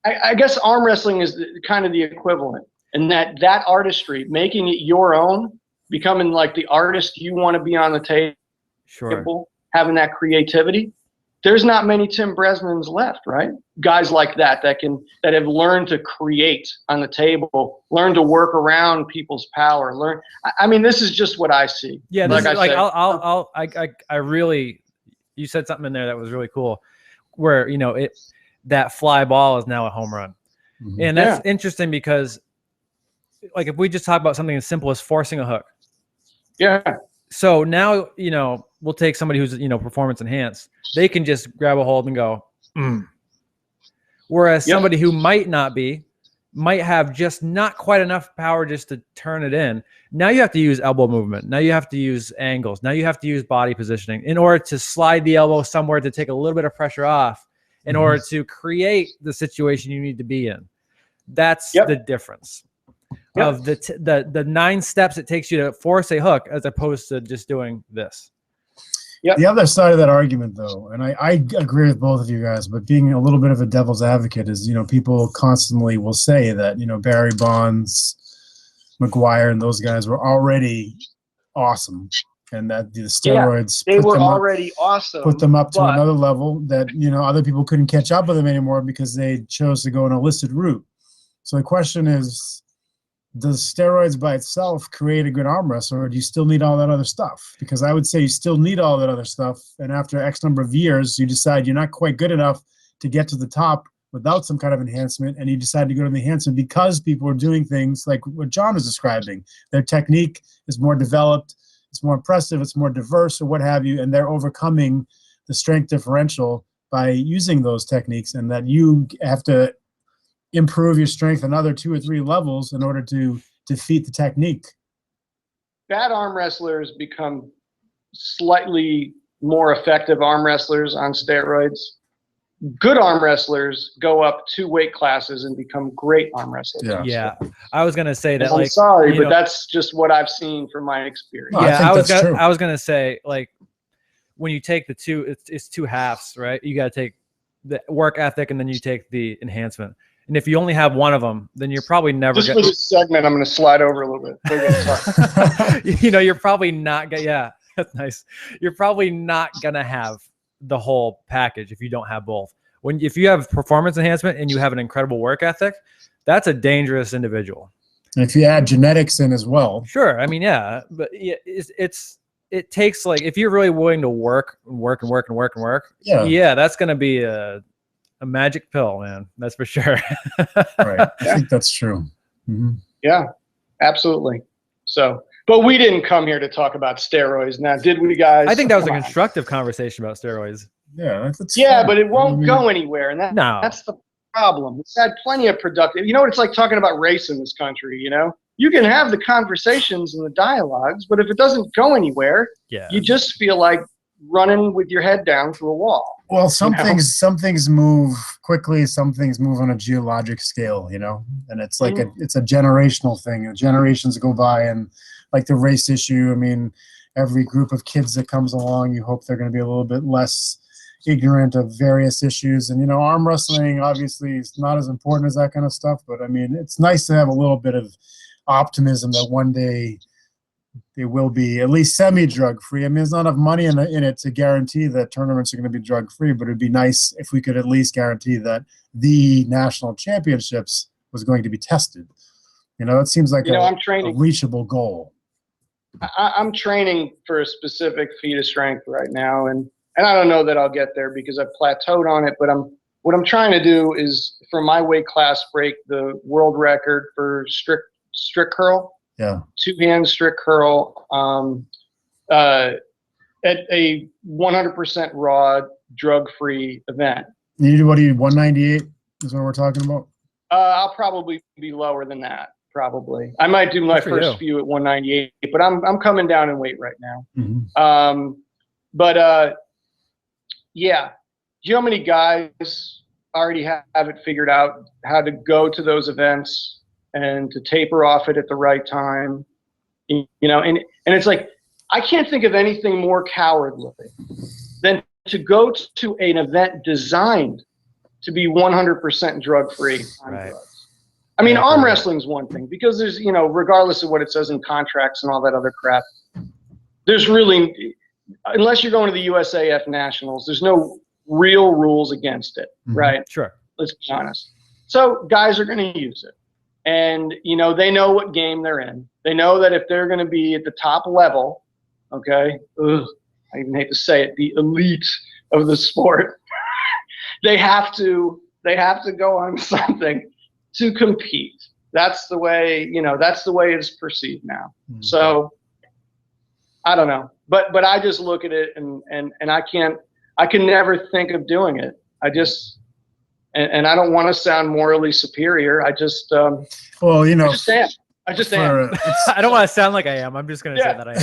I guess arm wrestling is kind of the equivalent. And that artistry, making it your own, becoming like the artist you want to be on the table, having that creativity. There's not many Tim Bresnans left, right? Guys like that have learned to create on the table, learn to work around people's power. I mean, this is just what I see. Yeah, I really, you said something in there that was really cool, where that fly ball is now a home run, and that's interesting because, like, if we just talk about something as simple as forcing a hook. So now, we'll take somebody who's, performance enhanced. They can just grab a hold and go, Whereas somebody who might have just not quite enough power just to turn it in. Now you have to use elbow movement. Now you have to use angles. Now you have to use body positioning in order to slide the elbow somewhere to take a little bit of pressure off in order to create the situation you need to be in. That's the difference. Of the 9 steps it takes you to force a hook as opposed to just doing this. The other side of that argument, though, and I agree with both of you guys, but being a little bit of a devil's advocate is, people constantly will say that, Barry Bonds, McGuire, and those guys were already awesome, and that the steroids put them up to another level that, other people couldn't catch up with them anymore because they chose to go an illicit route. So the question is, does steroids by itself create a good arm wrestler, or do you still need all that other stuff? Because I would say you still need all that other stuff, and after X number of years, you decide you're not quite good enough to get to the top without some kind of enhancement, and you decide to go to the enhancement because people are doing things like what John was describing. Their technique is more developed, it's more impressive, it's more diverse, or what have you, and they're overcoming the strength differential by using those techniques, and that you have to improve your strength another 2 or 3 levels in order to defeat the technique. Bad arm wrestlers become slightly more effective arm wrestlers on steroids. Good arm wrestlers go up 2 weight classes and become great arm wrestlers. Yeah. I was gonna say that. I'm sorry, but that's just what I've seen from my experience. No, I was gonna say, like, when you take the two, it's 2 halves, right? You got to take the work ethic and then you take the enhancement. And if you only have one of them, then you're probably never. Just for this segment, I'm going to slide over a little bit. You know, you're probably not gonna. Yeah, that's nice. You're probably not gonna have the whole package if you don't have both. If you have performance enhancement and you have an incredible work ethic, that's a dangerous individual. And if you add genetics in as well. Sure. I mean, yeah, but it takes, like, if you're really willing to work, yeah, that's going to be a magic pill, man. That's for sure. Right. I think that's true. Mm-hmm. Yeah, absolutely. So, but we didn't come here to talk about steroids now, did we, guys? I think that was a constructive conversation about steroids. Yeah, yeah, but it won't go anywhere, and that's the problem. We've had plenty of productive. You know what it's like talking about race in this country, you know? You can have the conversations and the dialogues, but if it doesn't go anywhere, you just feel like running with your head down to a wall. Well, some things move quickly, some things move on a geologic scale, you know? And it's like it's a generational thing. Generations go by, and like the race issue, I mean, every group of kids that comes along, you hope they're going to be a little bit less ignorant of various issues. And, you know, arm wrestling obviously is not as important as that kind of stuff, but I mean, it's nice to have a little bit of optimism that one day they will be at least semi-drug free. I mean, there's not enough money in it to guarantee that tournaments are going to be drug free, but it'd be nice if we could at least guarantee that the national championships was going to be tested. You know, it seems like a reachable goal. I'm training for a specific feat of strength right now, and I don't know that I'll get there because I've plateaued on it, but what I'm trying to do is, for my weight class, break the world record for strict curl. Yeah. 2-hand strict curl at a 100% raw, drug-free event. What do you 198 is what we're talking about? I'll probably be lower than that. Probably. I might do my first few at 198, but I'm coming down in weight right now. Mm-hmm. Yeah. Do you know how many guys already have it figured out how to go to those events and to taper off it at the right time? You know, and it's like, I can't think of anything more cowardly than to go to an event designed to be 100% drug-free on drugs. I mean, arm wrestling is one thing because there's, you know, regardless of what it says in contracts and all that other crap, there's really, unless you're going to the USAF Nationals, there's no real rules against it, right? Sure. Let's be honest. So guys are going to use it. And, you know, they know what game they're in. They know that if they're going to be at the top level, okay, I even hate to say it, the elite of the sport, they have to go on something to compete. That's the way, you know, that's the way it's perceived now. Mm-hmm. So I don't know, but I just look at it and I can never think of doing it. I just, and I don't want to sound morally superior. I just, well, you know, I just am. I don't want to sound like I am. I'm just going to say that I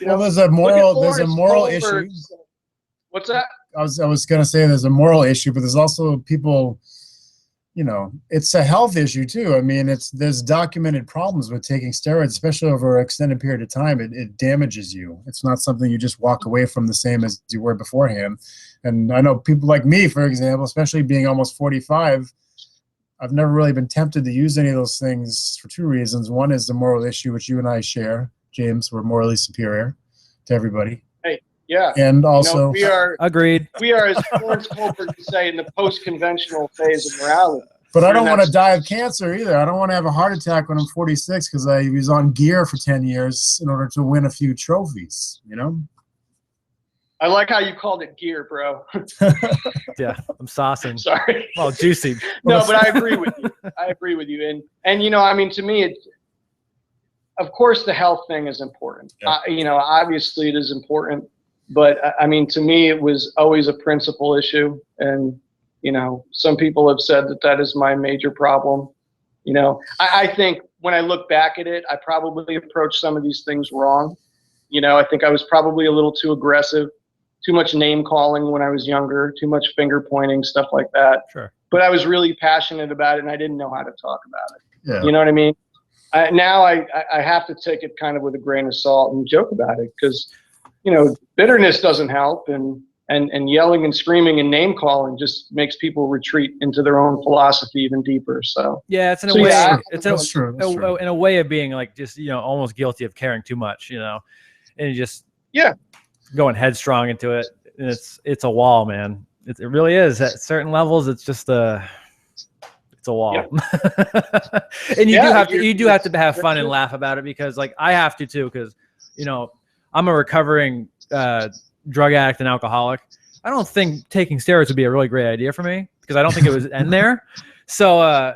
am. Well, there's a moral issue. What's that? I was going to say there's a moral issue, but there's also people, you know, it's a health issue too. I mean, there's documented problems with taking steroids, especially over an extended period of time. It damages you. It's not something you just walk away from the same as you were beforehand. And I know people like me, for example, especially being almost 45, I've never really been tempted to use any of those things for 2 reasons. One is the moral issue, which you and I share, James. We're morally superior to everybody. Yeah. And also, we are agreed. We are, as Florence Colbert would say, in the post-conventional phase of morality. But I don't want to die of cancer either. I don't want to have a heart attack when I'm 46 because I was on gear for 10 years in order to win a few trophies, you know? I like how you called it gear, bro. Yeah, I'm saucing. Sorry. Well, juicy. No, but I agree with you. I agree with you. And you know, I mean, to me, of course, the health thing is important. Yeah. You know, obviously it is important. But I mean, to me, it was always a principle issue. And, you know, some people have said that that is my major problem. You know, I think when I look back at it, I probably approached some of these things wrong. You know, I think I was probably a little too aggressive, too much name calling when I was younger, too much finger pointing, stuff like that. Sure. But I was really passionate about it, and I didn't know how to talk about it. Yeah. You know what I mean? Now I have to take it kind of with a grain of salt and joke about it, because, you know, bitterness doesn't help, and yelling and screaming and name calling just makes people retreat into their own philosophy even deeper. So yeah, it's in a so way, yeah, it's true. in a way of being like, just, you know, almost guilty of caring too much, you know, and you just going headstrong into it. And it's a wall, man. It really is. At certain levels, it's just it's a wall. And you do have to have fun and laugh about it, because like I have to too, because, you know, I'm a recovering drug addict and alcoholic. I don't think taking steroids would be a really great idea for me, because I don't think it was end there. So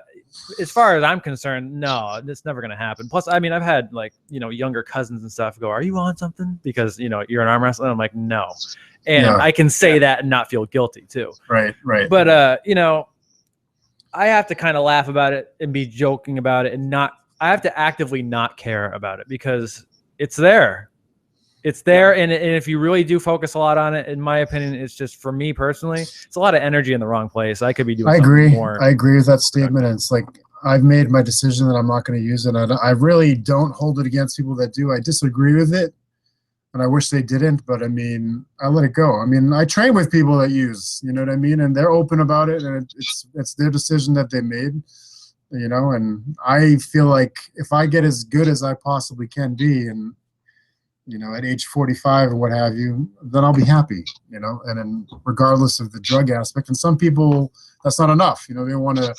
as far as I'm concerned, no, it's never going to happen. Plus, I mean, I've had, like, you know, younger cousins and stuff go, "Are you on something?" Because, you know, you're an arm wrestler. I'm like, no. And I can say that and not feel guilty too. Right. But, you know, I have to kind of laugh about it and be joking about it, and I have to actively not care about it, because it's there. It's there. And if you really do focus a lot on it, in my opinion, it's just, for me personally, it's a lot of energy in the wrong place. I could be doing something more. I agree with that statement. And it's like, I've made my decision that I'm not going to use it. I really don't hold it against people that do. I disagree with it, and I wish they didn't, but I mean, I let it go. I mean, I train with people that use, you know what I mean? And they're open about it, and it's their decision that they made, you know? And I feel like if I get as good as I possibly can be, and, you know, at age 45 or what have you, then I'll be happy, you know, and then regardless of the drug aspect. And some people, that's not enough. You know, they want to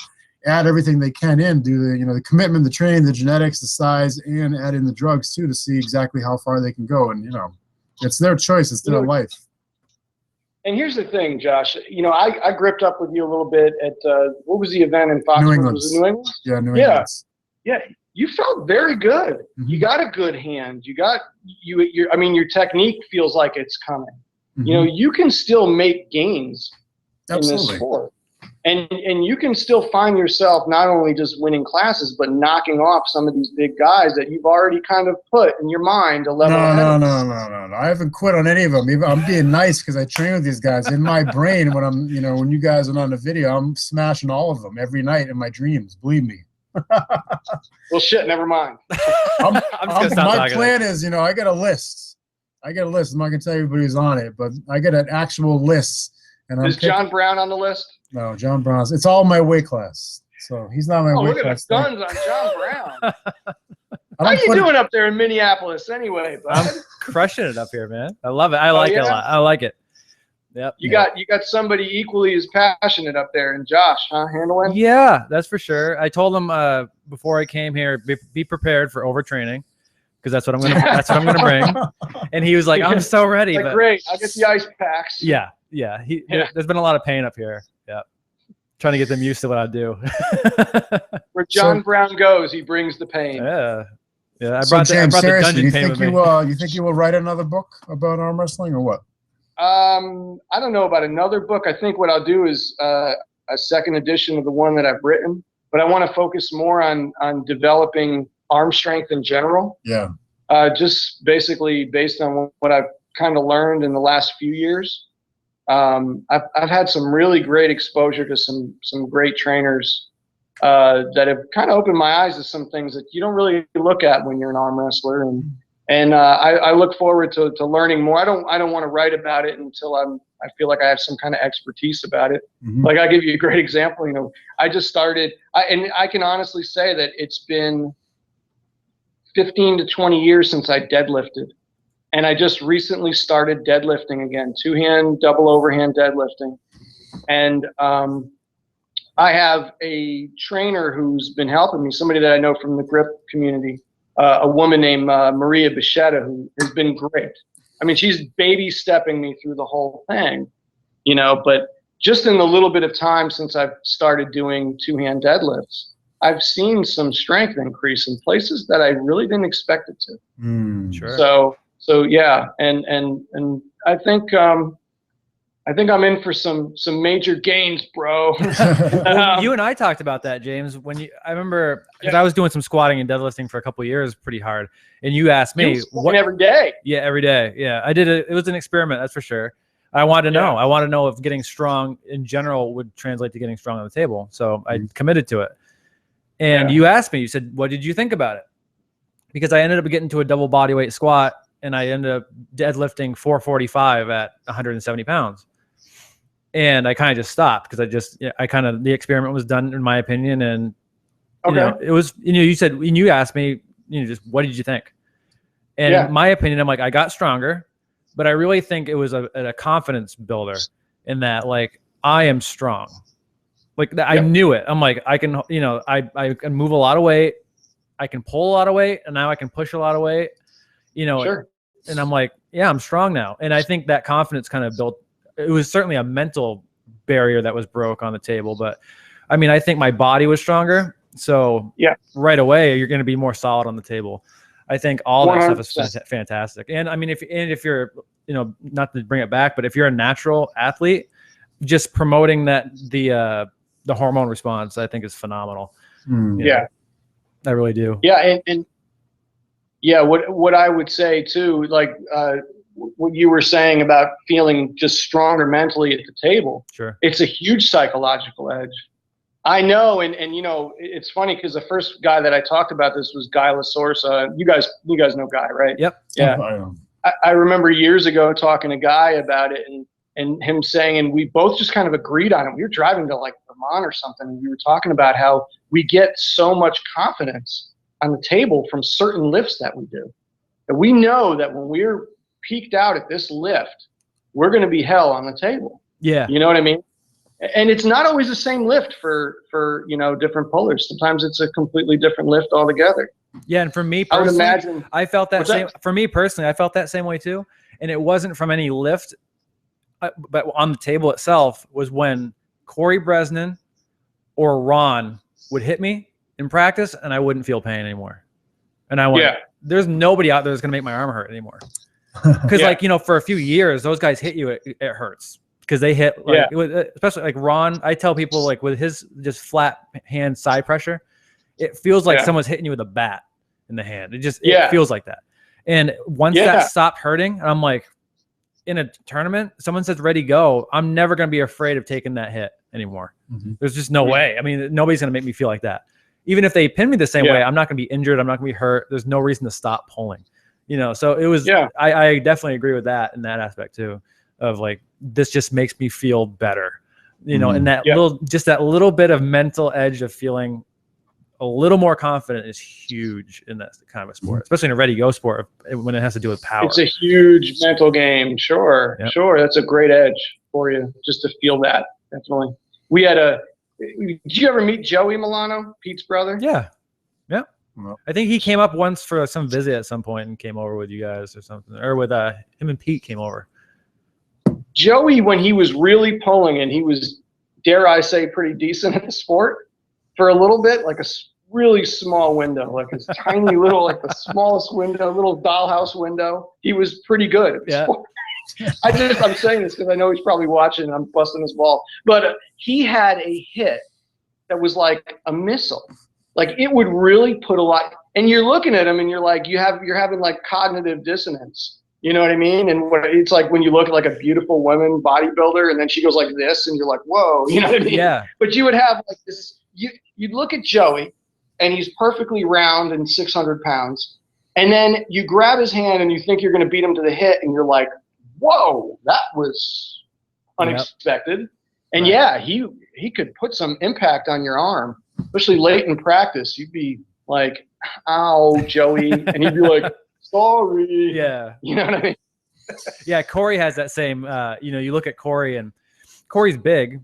add everything they can in, do the, you know, the commitment, the training, the genetics, the size, and add in the drugs too, to see exactly how far they can go. And, you know, it's their choice. It's their life. And here's the thing, Josh, you know, I gripped up with you a little bit at, what was the event in Foxborough? New England. Was it New England? Yeah, New England. Yeah. You felt very good. Mm-hmm. You got a good hand. I mean, your technique feels like it's coming. Mm-hmm. You know, you can still make gains in this sport. And you can still find yourself not only just winning classes, but knocking off some of these big guys that you've already kind of put in your mind a level ahead. No. I haven't quit on any of them. I'm being nice because I train with these guys. In my brain, when you guys are on the video, I'm smashing all of them every night in my dreams. Believe me. Well, shit, never mind. My plan is, you know, I got a list. I'm not going to tell everybody who's on it, but I got an actual list. And is John Brown on the list? No, John Brown's. It's all my weight class. So he's not my weight class. Look at the guns on John Brown. How you doing up there in Minneapolis anyway, bud? I'm crushing it up here, man. I love it. I like it a lot. I like it. Yep. You got somebody equally as passionate up there in Josh, huh? Handling? Yeah, that's for sure. I told him before I came here, be prepared for overtraining, because that's what I'm gonna bring. And he was like, "I'm so ready." Like, great, I'll get the ice packs. Yeah. There's been a lot of pain up here. Yeah, trying to get them used to what I do. Where John Brown goes, he brings the pain. Yeah. I brought the dungeon pain with me. You think you will write another book about arm wrestling, or what? I don't know about another book. I think what I'll do is a second edition of the one that I've written, but I want to focus more on developing arm strength in general. Yeah. Just basically based on what I've kind of learned in the last few years. I've had some really great exposure to some great trainers that have kind of opened my eyes to some things that you don't really look at when you're an arm wrestler, and I look forward to learning more. I don't want to write about it until I feel like I have some kind of expertise about it. Mm-hmm. Like, I'll give you a great example. You know, I just started, and I can honestly say that it's been 15 to 20 years since I deadlifted. And I just recently started deadlifting again, 2-hand, double overhand deadlifting. And I have a trainer who's been helping me, somebody that I know from the grip community, a woman named Maria Bichetta, who has been great. I mean, she's baby stepping me through the whole thing, you know, but just in the little bit of time since I've started doing 2-hand deadlifts, I've seen some strength increase in places that I really didn't expect it to. Sure. So yeah, and I think I'm in for some major gains, bro. Well, you and I talked about that, James. I remember because I was doing some squatting and deadlifting for a couple of years, pretty hard, and you asked me what every day. Yeah, every day. Yeah, I did it. It was an experiment, that's for sure. I wanted to know. I want to know if getting strong in general would translate to getting strong on the table. So I committed to it. And you asked me, you said, what did you think about it? Because I ended up getting to a double body weight squat, and I ended up deadlifting 445 at 170 pounds. And I kind of just stopped because the experiment was done, in my opinion. And you know, it was, you said, and you asked me, just what did you think? And in my opinion, I'm like, I got stronger, but I really think it was a confidence builder in that, like, I am strong. Like I knew it. I'm like, I can, I can move a lot of weight. I can pull a lot of weight, and now I can push a lot of weight, and I'm like, yeah, I'm strong now. And I think that confidence kind of built, it was certainly a mental barrier that was broke on the table, but I mean, I think my body was stronger. So right away, you're going to be more solid on the table. I think all 100%. That stuff is fantastic. And I mean, if you're, not to bring it back, but if you're a natural athlete, just promoting that the hormone response, I think is phenomenal. I really do. Yeah. And what I would say too, like, what you were saying about feeling just stronger mentally at the table. Sure. It's a huge psychological edge. I know. And it's funny because the first guy that I talked about this was Guy Lasorsa. You guys know Guy, right? Yep. Yeah. I remember years ago talking to Guy about it and him saying, and we both just kind of agreed on it. We were driving to like Vermont or something, and we were talking about how we get so much confidence on the table from certain lifts that we do. That we know that when we're peaked out at this lift, we're going to be hell on the table. Yeah. You know what I mean? And it's not always the same lift for different pullers. Sometimes it's a completely different lift altogether. Yeah, and for me personally, I felt that same. For me personally, I felt that same way too. And it wasn't from any lift, but on the table itself was when Corey Bresnan or Ron would hit me in practice, and I wouldn't feel pain anymore. And I went, there's nobody out there that's going to make my arm hurt anymore. Because for a few years, those guys hit you, it hurts. Because they hit, especially like Ron. I tell people, like, with his just flat hand side pressure, it feels like someone's hitting you with a bat in the hand. It feels like that. And once that stopped hurting, I'm like, in a tournament, someone says ready, go. I'm never going to be afraid of taking that hit anymore. There's just no way. I mean, nobody's going to make me feel like that. Even if they pin me the same way, I'm not going to be injured. I'm not going to be hurt. There's no reason to stop pulling. So it was. I definitely agree with that in that aspect too. Of like, this just makes me feel better, and that that little bit of mental edge of feeling a little more confident is huge in that kind of a sport, especially in a ready-go sport when it has to do with power. It's a huge mental game. Sure. That's a great edge for you, just to feel that. Definitely. Did you ever meet Joey Milano, Pete's brother? Yeah. Well, I think he came up once for some visit at some point and came over with you guys or something, or with him and Pete came over. Joey, when he was really pulling, and he was, dare I say, pretty decent at the sport for a little bit, like a really small window, like a tiny little, like the smallest window, little dollhouse window. He was pretty good at the sport. I'm saying this because I know he's probably watching and I'm busting his ball. But he had a hit that was like a missile. Like, it would really put a lot, and you're looking at him and you're like, you're having like cognitive dissonance. You know what I mean? And it's like when you look at like a beautiful woman bodybuilder and then she goes like this and you're like, whoa, you know what I mean? Yeah. But you would have like this, you'd look at Joey and he's perfectly round and 600 pounds. And then you grab his hand and you think you're going to beat him to the hit and you're like, whoa, that was unexpected. And he could put some impact on your arm, especially late in practice. You'd be like, ow, Joey. And he'd be like, sorry. Yeah. You know what I mean? Yeah, Corey has that same, you look at Corey and Corey's big,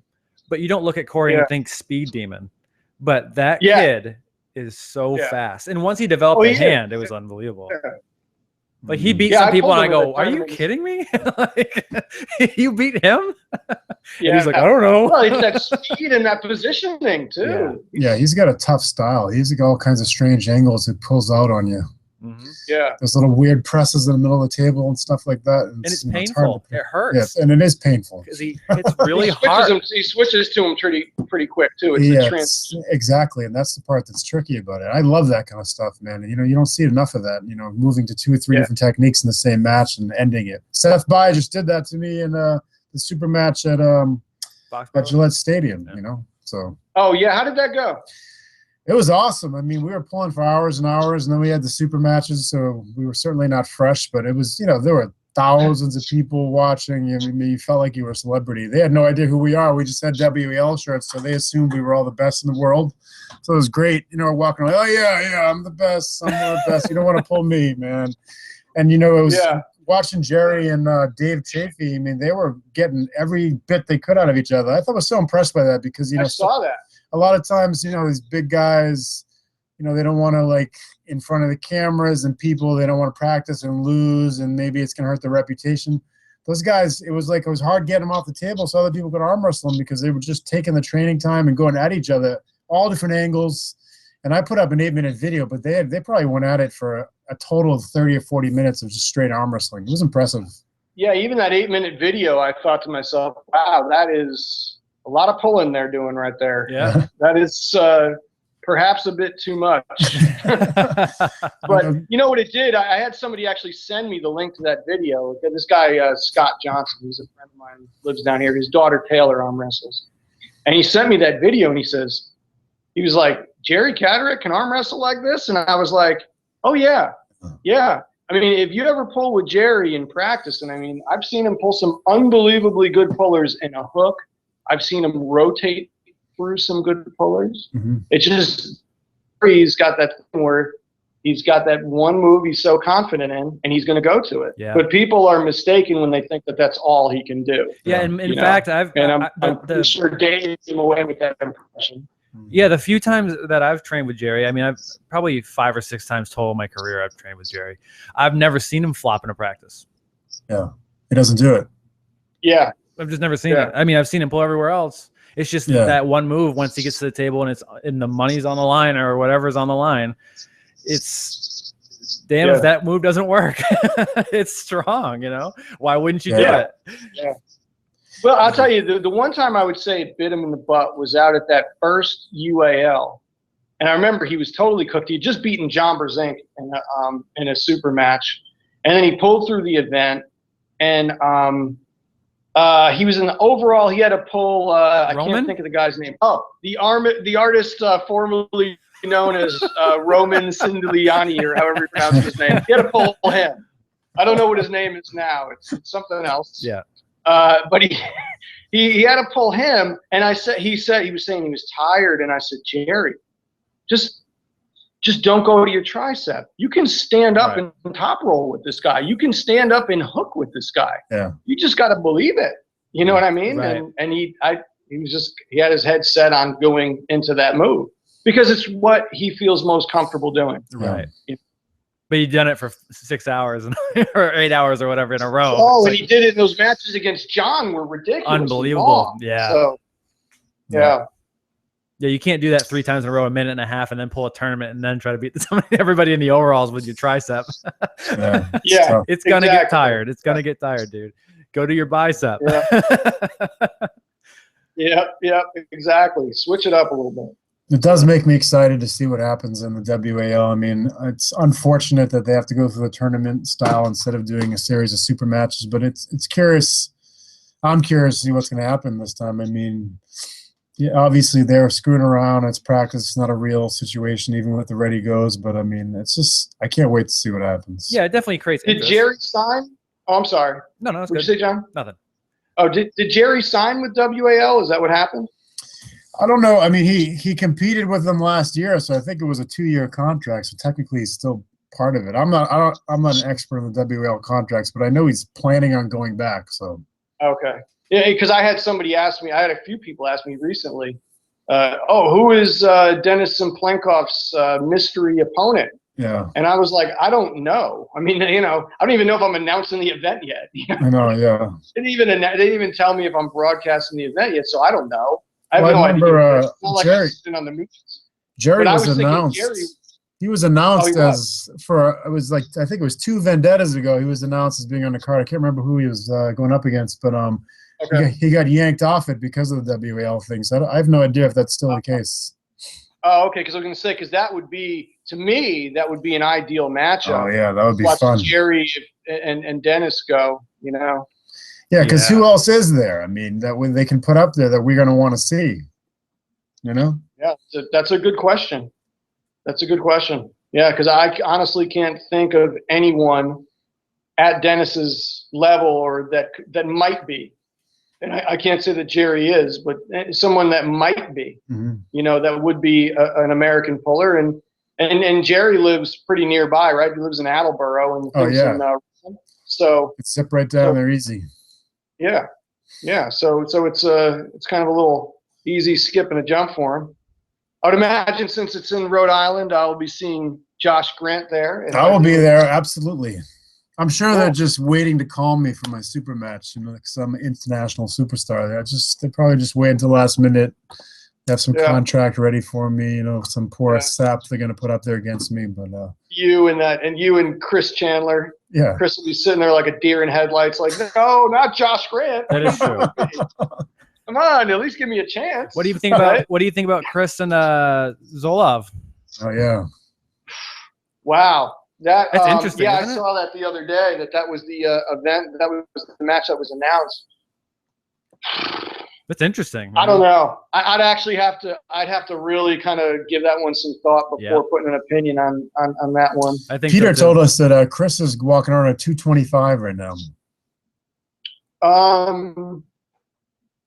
but you don't look at Corey and think speed demon. But that kid is so fast. And once he developed a hand, it was unbelievable. Yeah. Like, he beat some people and I go, are you kidding me? Like, you beat him? And he's like, I don't know. Well, it's that speed and that positioning too. Yeah, he's got a tough style. He's got all kinds of strange angles it pulls out on you. Yeah. There's little weird presses in the middle of the table and stuff like that. And it's painful. It hurts. Yes, and it is painful. Because it's really hard. He switches to him pretty quick too. It's exactly, and that's the part that's tricky about it. I love that kind of stuff, man. You know, you don't see enough of that. You know, moving to 2 or 3 different techniques in the same match and ending it. Seth Bai just did that to me in the super match at Gillette Stadium. You know, so. Oh yeah, how did that go? It was awesome. I mean, we were pulling for hours and hours, and then we had the super matches, so we were certainly not fresh, but it was, you know, there were thousands of people watching. I mean, you felt like you were a celebrity. They had no idea who we are. We just had WEL shirts, so they assumed we were all the best in the world. So it was great. You know, we're walking like, oh, yeah, I'm the best. I'm the best. You don't want to pull me, man. And, you know, it was watching Jerry and Dave Chafee. I mean, they were getting every bit they could out of each other. I thought I was so impressed by that because, you know, I saw that. A lot of times, you know, these big guys, you know, they don't want to, like, in front of the cameras and people, they don't want to practice and lose, and maybe it's going to hurt their reputation. Those guys, it was hard getting them off the table so other people could arm wrestle them because they were just taking the training time and going at each other, all different angles. And I put up an 8-minute video, but they probably went at it for a total of 30 or 40 minutes of just straight arm wrestling. It was impressive. Yeah, even that 8-minute video, I thought to myself, wow, that is a lot of pulling they're doing right there. Yeah. That is perhaps a bit too much. But you know what it did? I had somebody actually send me the link to that video. This guy, Scott Johnson, he's a friend of mine, lives down here. His daughter, Taylor, arm wrestles. And he sent me that video, and he was like, Jerry Catterick can arm wrestle like this? And I was like, oh, yeah. Yeah. I mean, if you ever pull with Jerry in practice, and I mean, I've seen him pull some unbelievably good pullers in a hook. I've seen him rotate through some good pullers. It's just he's got that thing where he's got that one move he's so confident in, and he's going to go to it. Yeah. But people are mistaken when they think that that's all he can do. Yeah, and in fact, I'm pretty sure Dave came away with that impression. Yeah, the few times that I've trained with Jerry, I mean, I've probably 5 or 6 times total in my career I've trained with Jerry. I've never seen him flop in a practice. Yeah, he doesn't do it. Yeah. I've just never seen it. I mean, I've seen him pull everywhere else. It's just that one move once he gets to the table and the money's on the line or whatever's on the line. It's damn if that move doesn't work. It's strong, you know. Why wouldn't you do it? Yeah. Well, I'll tell you, the one time I would say it bit him in the butt was out at that first UAL. And I remember he was totally cooked. He had just beaten John Brzenk in a super match. And then he pulled through the event. And he was in the overall. He had to pull. I can't think of the guy's name. Oh, the artist formerly known as Roman Sindigliani, or however you pronounce his name. He had to pull him. I don't know what his name is now. It's something else. Yeah. But he had to pull him, and he was saying he was tired, and I said, Jerry, just don't go to your tricep. You can stand up and top roll with this guy. You can stand up and hook with this guy. Yeah. You just got to believe it. You know what I mean? Right. And he had his head set on going into that move because it's what he feels most comfortable doing. Right. You know? But he done it for 6 hours or 8 hours or whatever in a row. Oh, and he did it in those matches against John were ridiculous. Unbelievable. Long. Yeah. So, yeah. Yeah, you can't do that 3 times in a row, a minute and a half, and then pull a tournament and then try to beat everybody in the overalls with your tricep. Yeah. It's going to get tired. It's going to get tired, dude. Go to your bicep. Yeah, exactly. Switch it up a little bit. It does make me excited to see what happens in the WAL. I mean, it's unfortunate that they have to go through the tournament style instead of doing a series of super matches, but it's curious. I'm curious to see what's going to happen this time. I mean, yeah, obviously they're screwing around. It's practice. It's not a real situation, even with the ready goes. But I mean, it's just I can't wait to see what happens. Yeah, it definitely creates interest. Did Jerry sign? Oh, I'm sorry. No, it's good. What'd you say, John? Nothing. Oh, did Jerry sign with WAL? Is that what happened? I don't know. I mean, he competed with them last year, so I think it was a 2-year contract. So technically, he's still part of it. I'm not an expert in the WAL contracts, but I know he's planning on going back. So okay, yeah, because I had somebody ask me. I had a few people ask me recently. Who is Denis Simplenkov's mystery opponent? Yeah. And I was like, I don't know. I mean, I don't even know if I'm announcing the event yet. I know, yeah. They didn't even tell me if I'm broadcasting the event yet, so I don't know. I have no idea. It's not like Jerry, on the meetings. Jerry was announced. He was announced it was like, I think it was 2 vendettas ago. He was announced as being on the card. I can't remember who he was going up against, but he got yanked off it because of the WAL thing. So I have no idea if that's still the case. Oh, okay. Because I was going to say, because that would be, to me, that would be an ideal matchup. Oh yeah, that would be fun. Jerry and Dennis go, you know. Yeah, because who else is there? I mean, that they can put up there that we're going to want to see. You know. Yeah, that's a good question. That's a good question. Yeah, because I honestly can't think of anyone at Dennis's level or that might be. And I can't say that Jerry is, but someone that might be, you know, that would be an American puller. And Jerry lives pretty nearby, right? He lives in Attleboro. And so it's zip right down there easy. Yeah. Yeah. So it's kind of a little easy skip and a jump for him. I would imagine since it's in Rhode Island, I'll be seeing Josh Grant there. I will be there. Absolutely. I'm sure they're just waiting to call me for my super match, you know, like some international superstar there. They probably just wait until the last minute, have some contract ready for me, you know, some poor sap they're going to put up there against me. But you and Chris Chandler. Yeah. Chris will be sitting there like a deer in headlights, like, no, not Josh Grant. That is true. Come on, at least give me a chance. What do you think about What do you think about Chris and Zolov? Oh yeah. Wow. That's interesting. Yeah, I saw that the other day. That was the event. That was the match that was announced. That's interesting. I don't know. I'd actually have to. I'd have to really kind of give that one some thought before putting an opinion on that one. I think Peter told us that Chris is walking around at 225 right now.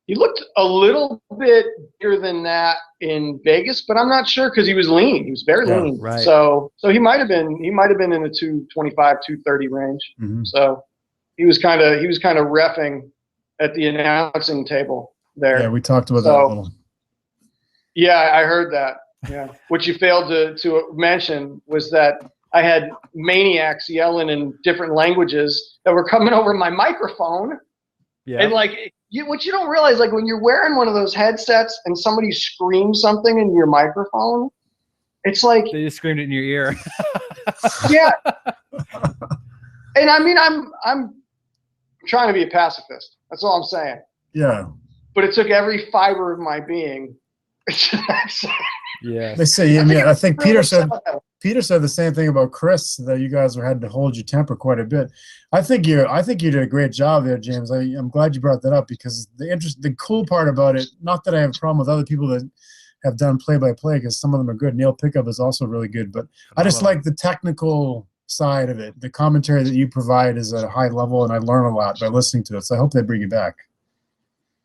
He looked a little bit bigger than that in Vegas, but I'm not sure because he was lean. He was very lean. Right. So he might have been in the 225, 230 range. So he was kind of reffing at the announcing table there. Yeah, we talked about that a little. Yeah, I heard that. Yeah. What you failed to mention was that I had maniacs yelling in different languages that were coming over my microphone. Yeah. And like what you don't realize, like when you're wearing one of those headsets and somebody screams something in your microphone, it's like they just screamed it in your ear. Yeah. And I mean, I'm trying to be a pacifist. That's all I'm saying. Yeah. But it took every fiber of my being. Yeah. They say. I mean, I think Peter said the same thing about Chris, that you guys had to hold your temper quite a bit. I think you did a great job there, James. I'm glad you brought that up because the cool part about it, not that I have a problem with other people that have done play-by-play because some of them are good. Neil Pickup is also really good, but I just like the technical side of it. The commentary that you provide is at a high level, and I learn a lot by listening to it. So I hope they bring you back.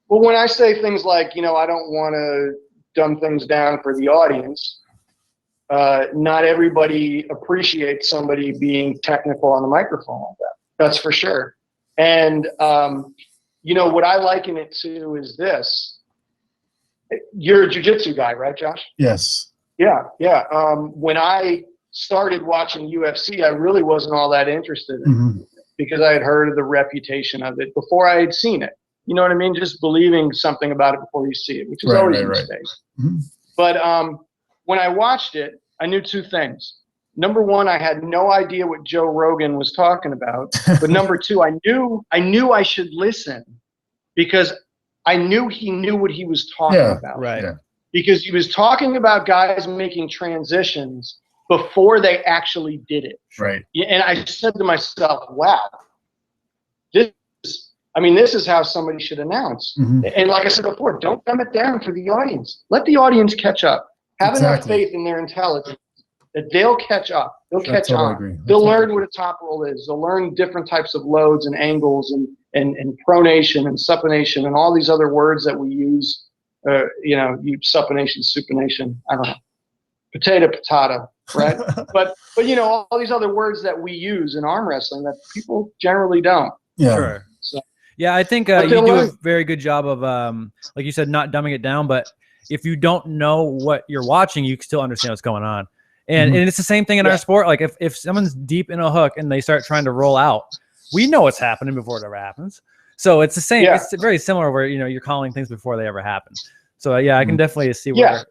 Well, when I say things like, you know, I don't want to dumb things down for the audience, not everybody appreciates somebody being technical on the microphone like that. That's for sure. And, you know, what I liken it to is this. You're a jiu-jitsu guy, right, Josh? Yes. Yeah, yeah. When I started watching UFC, I really wasn't all that interested in it because I had heard of the reputation of it before I had seen it. You know what I mean? Just believing something about it before you see it, which is always a mistake. But when I watched it, I knew two things. Number one, I had no idea what Joe Rogan was talking about. But number two, I knew I should listen because I knew he knew what he was talking about. Right. Yeah. Because he was talking about guys making transitions before they actually did it. Right. And I said to myself, wow, this is how somebody should announce. And like I said before, don't dumb it down for the audience. Let the audience catch up. Have enough faith in their intelligence that they'll catch up. They'll catch on. They'll learn what a top roll is. They'll learn different types of loads and angles and pronation and supination and all these other words that we use. Supination, supination. I don't know. Potato, right? but you know, all these other words that we use in arm wrestling that people generally don't. Yeah. Sure. Yeah, I think you do a very good job of, like you said, not dumbing it down. But if you don't know what you're watching, you can still understand what's going on. And it's the same thing in our sport. Like if someone's deep in a hook and they start trying to roll out, we know what's happening before it ever happens. So it's the same. Yeah. It's very similar where, you know, you're calling things before they ever happen. So yeah, I can definitely see where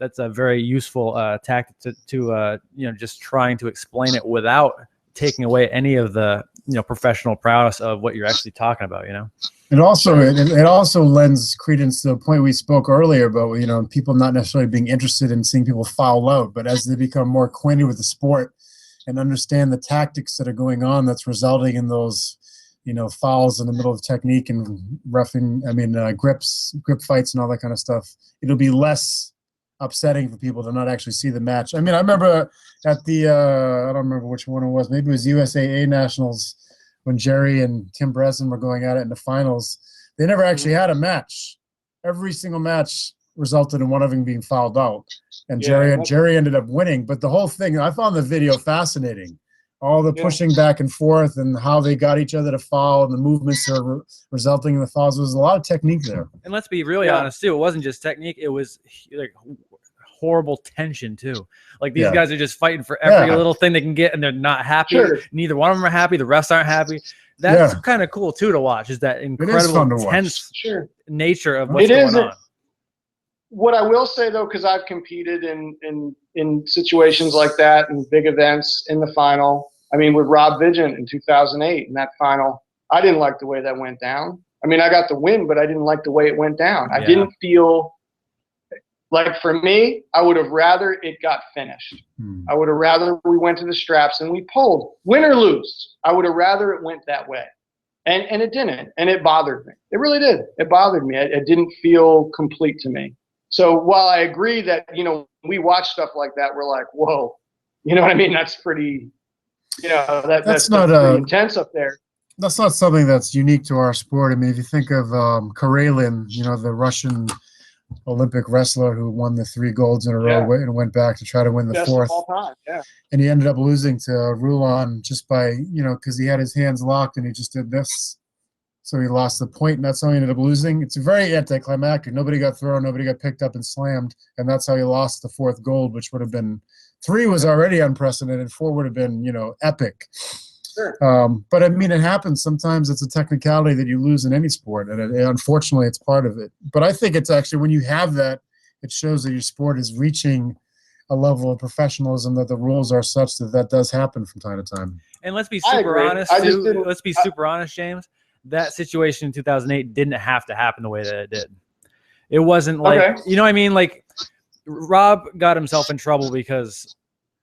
that's a very useful tactic to just trying to explain it without taking away any of the professional prowess of what you're actually talking about. It also lends credence to the point we spoke earlier about people not necessarily being interested in seeing people foul out, but as they become more acquainted with the sport and understand the tactics that are going on, that's resulting in those fouls in the middle of technique and grip fights and all that kind of stuff. It'll be less upsetting for people to not actually see the match. I remember at the I don't remember which one it was. Maybe it was USAA Nationals when Jerry and Tim Breslin were going at it in the finals. They never actually had a match. Every single match resulted in one of them being fouled out, and Jerry ended up winning. But the whole thing, I found the video fascinating. All the pushing back and forth and how they got each other to foul and the movements are resulting in the fouls. There was a lot of technique there. And let's be really honest too. It wasn't just technique. It was like horrible tension too. Like these guys are just fighting for every little thing they can get, and they're not happy. Sure. Neither one of them are happy. The refs aren't happy. That's kind of cool too to watch. Is that incredible tense nature of what's going on. What I will say though, because I've competed in situations like that and big events in the final. With Rob Vigent in 2008 in that final, I didn't like the way that went down. I got the win, but I didn't like the way it went down. I didn't feel like, for me, I would have rather it got finished. I would have rather we went to the straps and we pulled, win or lose. I would have rather it went that way. And it didn't. And it bothered me. It really did. It bothered me. It didn't feel complete to me. So while I agree that, we watch stuff like that, we're like, whoa, That's pretty, that's not pretty intense up there. That's not something that's unique to our sport. If you think of Karelin, the Russian Olympic wrestler who won the 3 golds in a row and went back to try to win the 4th. Of all time, and he ended up losing to Rulon just by, because he had his hands locked and he just did this. So he lost the point, and that's how he ended up losing. It's very anticlimactic. Nobody got thrown, nobody got picked up and slammed, and that's how he lost the 4th gold, which would have been 3 was already unprecedented. 4 would have been, epic. Sure. But it happens. Sometimes it's a technicality that you lose in any sport, and unfortunately, it's part of it. But I think it's actually when you have that, it shows that your sport is reaching a level of professionalism that the rules are such that does happen from time to time. And let's be super honest, too. Let's be super honest, James. That situation in 2008 didn't have to happen the way that it did. It wasn't like, Like Rob got himself in trouble because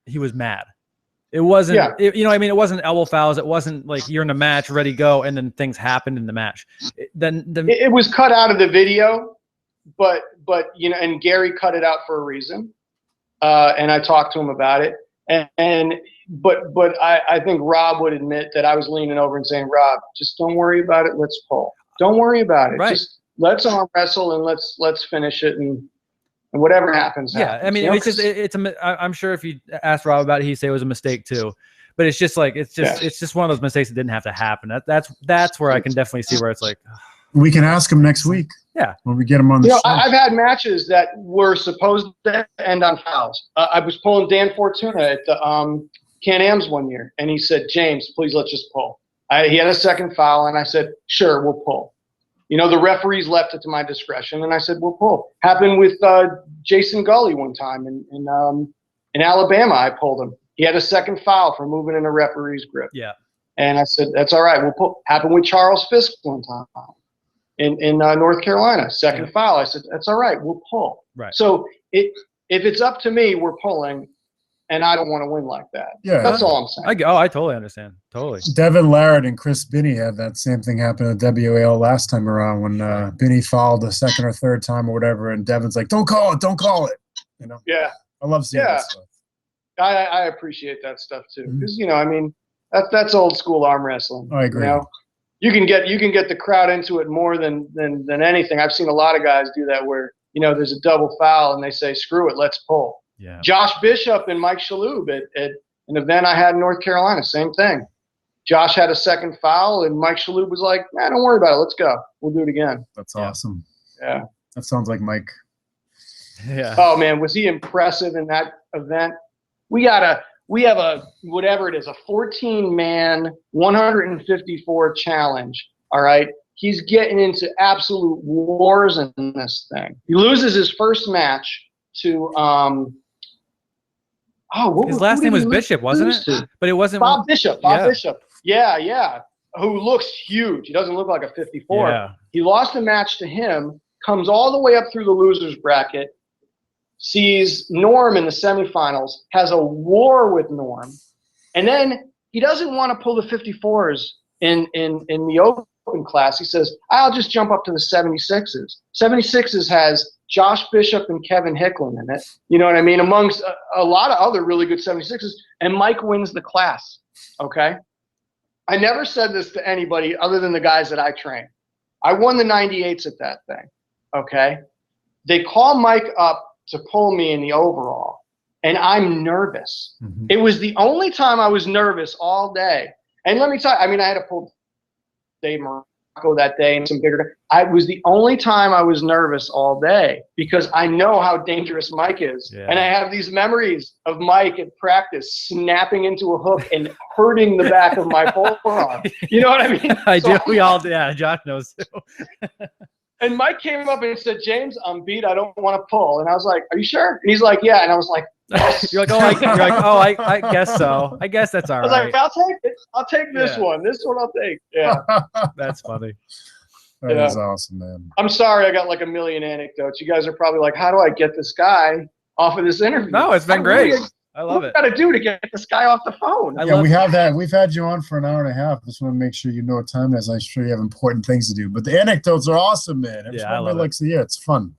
he was mad. It wasn't, it wasn't elbow fouls. It wasn't like you're in a match, ready to go, and then things happened in the match. It was cut out of the video, but and Gary cut it out for a reason. And I talked to him about it. But I think Rob would admit that I was leaning over and saying, Rob, just don't worry about it. Let's pull. Don't worry about it. Right. Just let's arm wrestle and let's finish it and whatever happens. Yeah, happens. I'm sure if you asked Rob about it, he'd say it was a mistake too. But it's just like it's just one of those mistakes that didn't have to happen. That's where I can definitely see where it's like. We can ask him next week. Yeah, when we get him on the show. I've had matches that were supposed to end on fouls. I was pulling Dan Fortuna at the Can-Ams one year, and he said, James, please let's just pull. He had a second foul, and I said, sure, we'll pull. The referees left it to my discretion, and I said, we'll pull. Happened with Jason Gully one time in Alabama. I pulled him. He had a second foul for moving in a referee's grip. Yeah. And I said, that's all right, we'll pull. Happened with Charles Fisk one time in North Carolina. Second foul. I said, that's all right, we'll pull. Right. So if it's up to me, we're pulling. And I don't want to win like that. Yeah, that's all I'm saying. I totally understand. Totally. Devin Larrett and Chris Binney had that same thing happen at WAL last time around when Binney fouled the second or third time or whatever, and Devin's like, "Don't call it, don't call it." Yeah. I love seeing that stuff. I appreciate that stuff too, because that's old school arm wrestling. I agree. You can get the crowd into it more than anything. I've seen a lot of guys do that where there's a double foul and they say, "Screw it, let's pull." Yeah. Josh Bishop and Mike Shalhoub at an event I had in North Carolina, same thing. Josh had a second foul, and Mike Shalhoub was like, "Nah, don't worry about it. Let's go. We'll do it again." That's awesome. Yeah. That sounds like Mike. Yeah. Oh man, was he impressive in that event? We have a whatever it is, a 14-man, 154 challenge. All right. he's getting into absolute wars in this thing. He loses his first match to his last name was Bishop, wasn't it? But it wasn't Bob Bishop. Bob Bishop. Yeah. Who looks huge. He doesn't look like a 54. Yeah. He lost a match to him, comes all the way up through the losers bracket, sees Norm in the semifinals, has a war with Norm, and then he doesn't want to pull the 54s in the open class. He says, I'll just jump up to the 76s. 76s has Josh Bishop and Kevin Hicklin in it. You know what I mean? Amongst a lot of other really good 76s, and Mike wins the class, okay? I never said this to anybody other than the guys that I train. I won the 98s at that thing, okay? They call Mike up to pull me in the overall, and I'm nervous. Mm-hmm. It was the only time I was nervous all day. And let me tell you, I mean, I had to pull Dave Morocco that day and some bigger. I was the only time I was nervous all day because I know how dangerous Mike is. Yeah. And I have these memories of Mike at practice snapping into a hook and hurting the back of my forearm. You know what I mean? I do. We all do. Yeah, Josh knows too. And Mike came up and said, James, I'm beat. I don't want to pull. And I was like, are you sure? And he's like, yeah. And I was like, yes. You're like, I guess so. I guess that's all right. I was like, I'll take it. I'll take this one. This one I'll take. Yeah. That's funny. That is awesome, man. I'm sorry I got like a million anecdotes. You guys are probably like, how do I get this guy off of this interview? No, it's been great. I love it. What got to do to get this guy off the phone? We have that. We've had you on for an hour and a half. Just want to make sure you know what time it is. I'm sure you have important things to do. But the anecdotes are awesome, man. Everybody likes to hear. It's fun.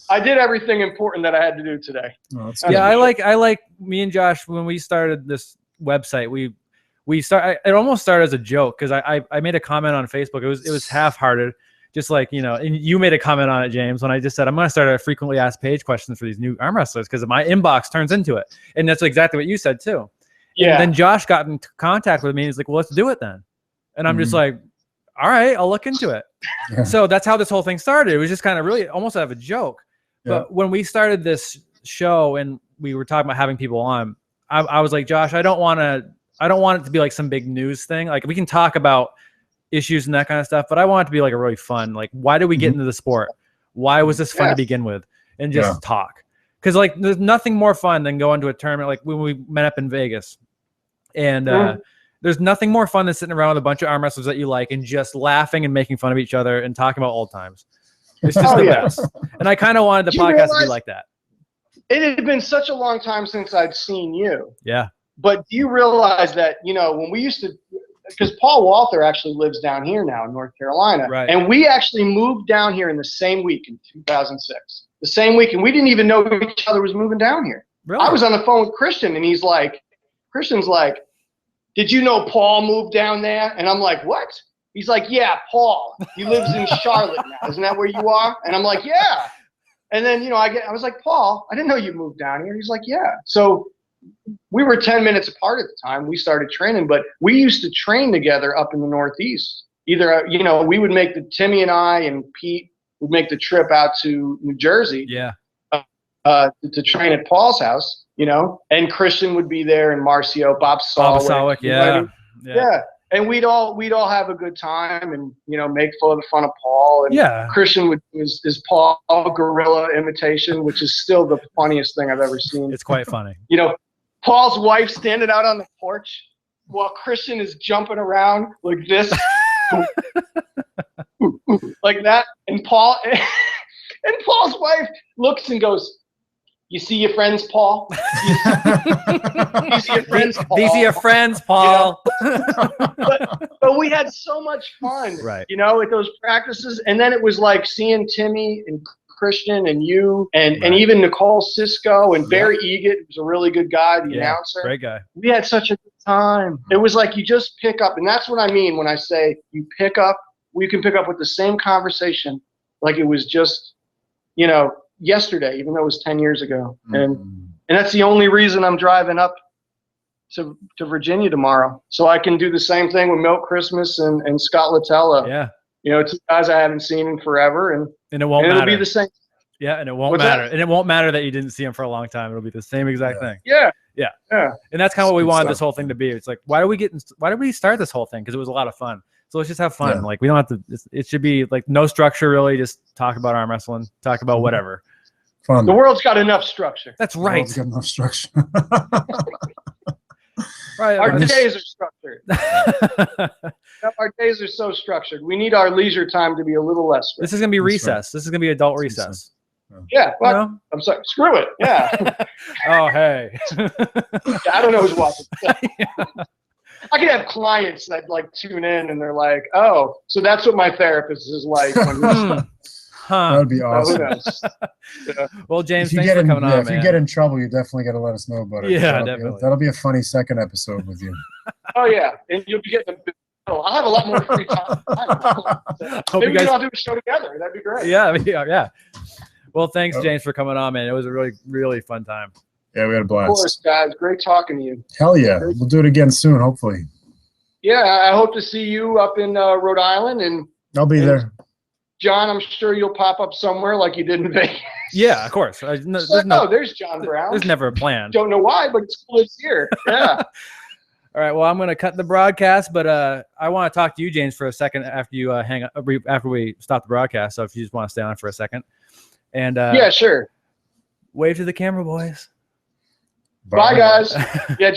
I did everything important that I had to do today. Oh, I like me and Josh when we started this website. It almost started as a joke because I made a comment on Facebook. It was half-hearted. Just like, and you made a comment on it, James, when I just said, I'm going to start a frequently asked page questions for these new arm wrestlers because my inbox turns into it. And that's exactly what you said, too. Yeah. And then Josh got in contact with me. And he's like, well, let's do it then. And I'm just like, all right, I'll look into it. Yeah. So that's how this whole thing started. It was just kind of really almost out of a joke. Yeah. But when we started this show and we were talking about having people on, I was like, Josh, I don't want it to be like some big news thing. Like we can talk about issues and that kind of stuff, but I want it to be like a really fun, like, why did we get into the sport? Why was this fun to begin with? And just talk. Because like there's nothing more fun than going to a tournament like when we met up in Vegas. And there's nothing more fun than sitting around with a bunch of arm wrestlers that you like and just laughing and making fun of each other and talking about old times. It's just the best. And I kind of wanted the podcast to be like that. It had been such a long time since I'd seen you. Yeah. But do you realize that, when we used to, because Paul Walther actually lives down here now in North Carolina. Right. And we actually moved down here in the same week in 2006. The same week. And we didn't even know each other was moving down here. Really? I was on the phone with Christian and Christian's like, did you know Paul moved down there? And I'm like, what? He's like, yeah, Paul. He lives in Charlotte now. Isn't that where you are? And I'm like, yeah. And then, I was like, Paul, I didn't know you moved down here. He's like, yeah. So we were 10 minutes apart at the time. We started training, but we used to train together up in the Northeast. Either, we would make Timmy and I and Pete would make the trip out to New Jersey. Yeah. To train at Paul's house, and Christian would be there and Marcio, Bob Sawick. Yeah. And we'd all have a good time and, make fun of Paul. And Christian would do his Paul gorilla imitation, which is still the funniest thing I've ever seen. It's quite funny. Paul's wife standing out on the porch while Christian is jumping around like this, like that. And Paul's wife looks and goes, you see your friends, Paul? You see your friends, Paul? These are your friends, Paul. But we had so much fun, right? At those practices. And then it was like seeing Timmy and Christian and you and even Nicole Cisco and Barry Egan was a really good guy, the announcer. Great guy. We had such a good time. It was like you just pick up, and that's what I mean when I say you pick up. You can pick up with the same conversation like it was just, yesterday, even though it was 10 years ago. And that's the only reason I'm driving up to Virginia tomorrow, so I can do the same thing with Milt Christmas and Scott Latella. Yeah. Two guys I haven't seen in forever, and it won't matter. It'll be the same. Yeah, and it won't matter. And it won't matter that you didn't see him for a long time. It'll be the same exact thing. Yeah. And that's kind of what we wanted this whole thing to be. It's like, why did we start this whole thing? Because it was a lot of fun. So let's just have fun. Like we don't have to. It should be like no structure really. Just talk about arm wrestling. Talk about whatever. Fun. The world's got enough structure. That's right. The world's got enough structure. Right. Our days are structured. Our days are so structured. We need our leisure time to be a little less structured. This is gonna be recess. This is gonna be adult recess. Yeah. Well, I'm sorry. Screw it. Yeah. Oh, hey. I don't know who's watching. I can have clients that like tune in and they're like, "Oh, so that's what my therapist is like." When that would be awesome. Yeah. Well, James, thanks for coming on, if you get in trouble, you definitely got to let us know about it. Yeah, definitely. That'll be a funny second episode with you. Oh yeah, and you'll be getting a bill. I'll have a lot more free time. Maybe we can all do a show together. That'd be great. Yeah. Well, thanks, James, for coming on, man. It was a really, really fun time. Yeah, we had a blast. Of course, guys. Great talking to you. Hell yeah. We'll do it again soon, hopefully. Yeah, I hope to see you up in Rhode Island. And I'll be there. John, I'm sure you'll pop up somewhere like you did in Vegas. Yeah, of course. There's John Brown. There's never a plan. Don't know why, but it's cool it's here. Yeah. All right. Well, I'm going to cut the broadcast, but I want to talk to you, James, for a second after you hang up, after we stop the broadcast. So if you just want to stay on for a second. And yeah, sure. Wave to the camera, boys. Bye guys. Yeah.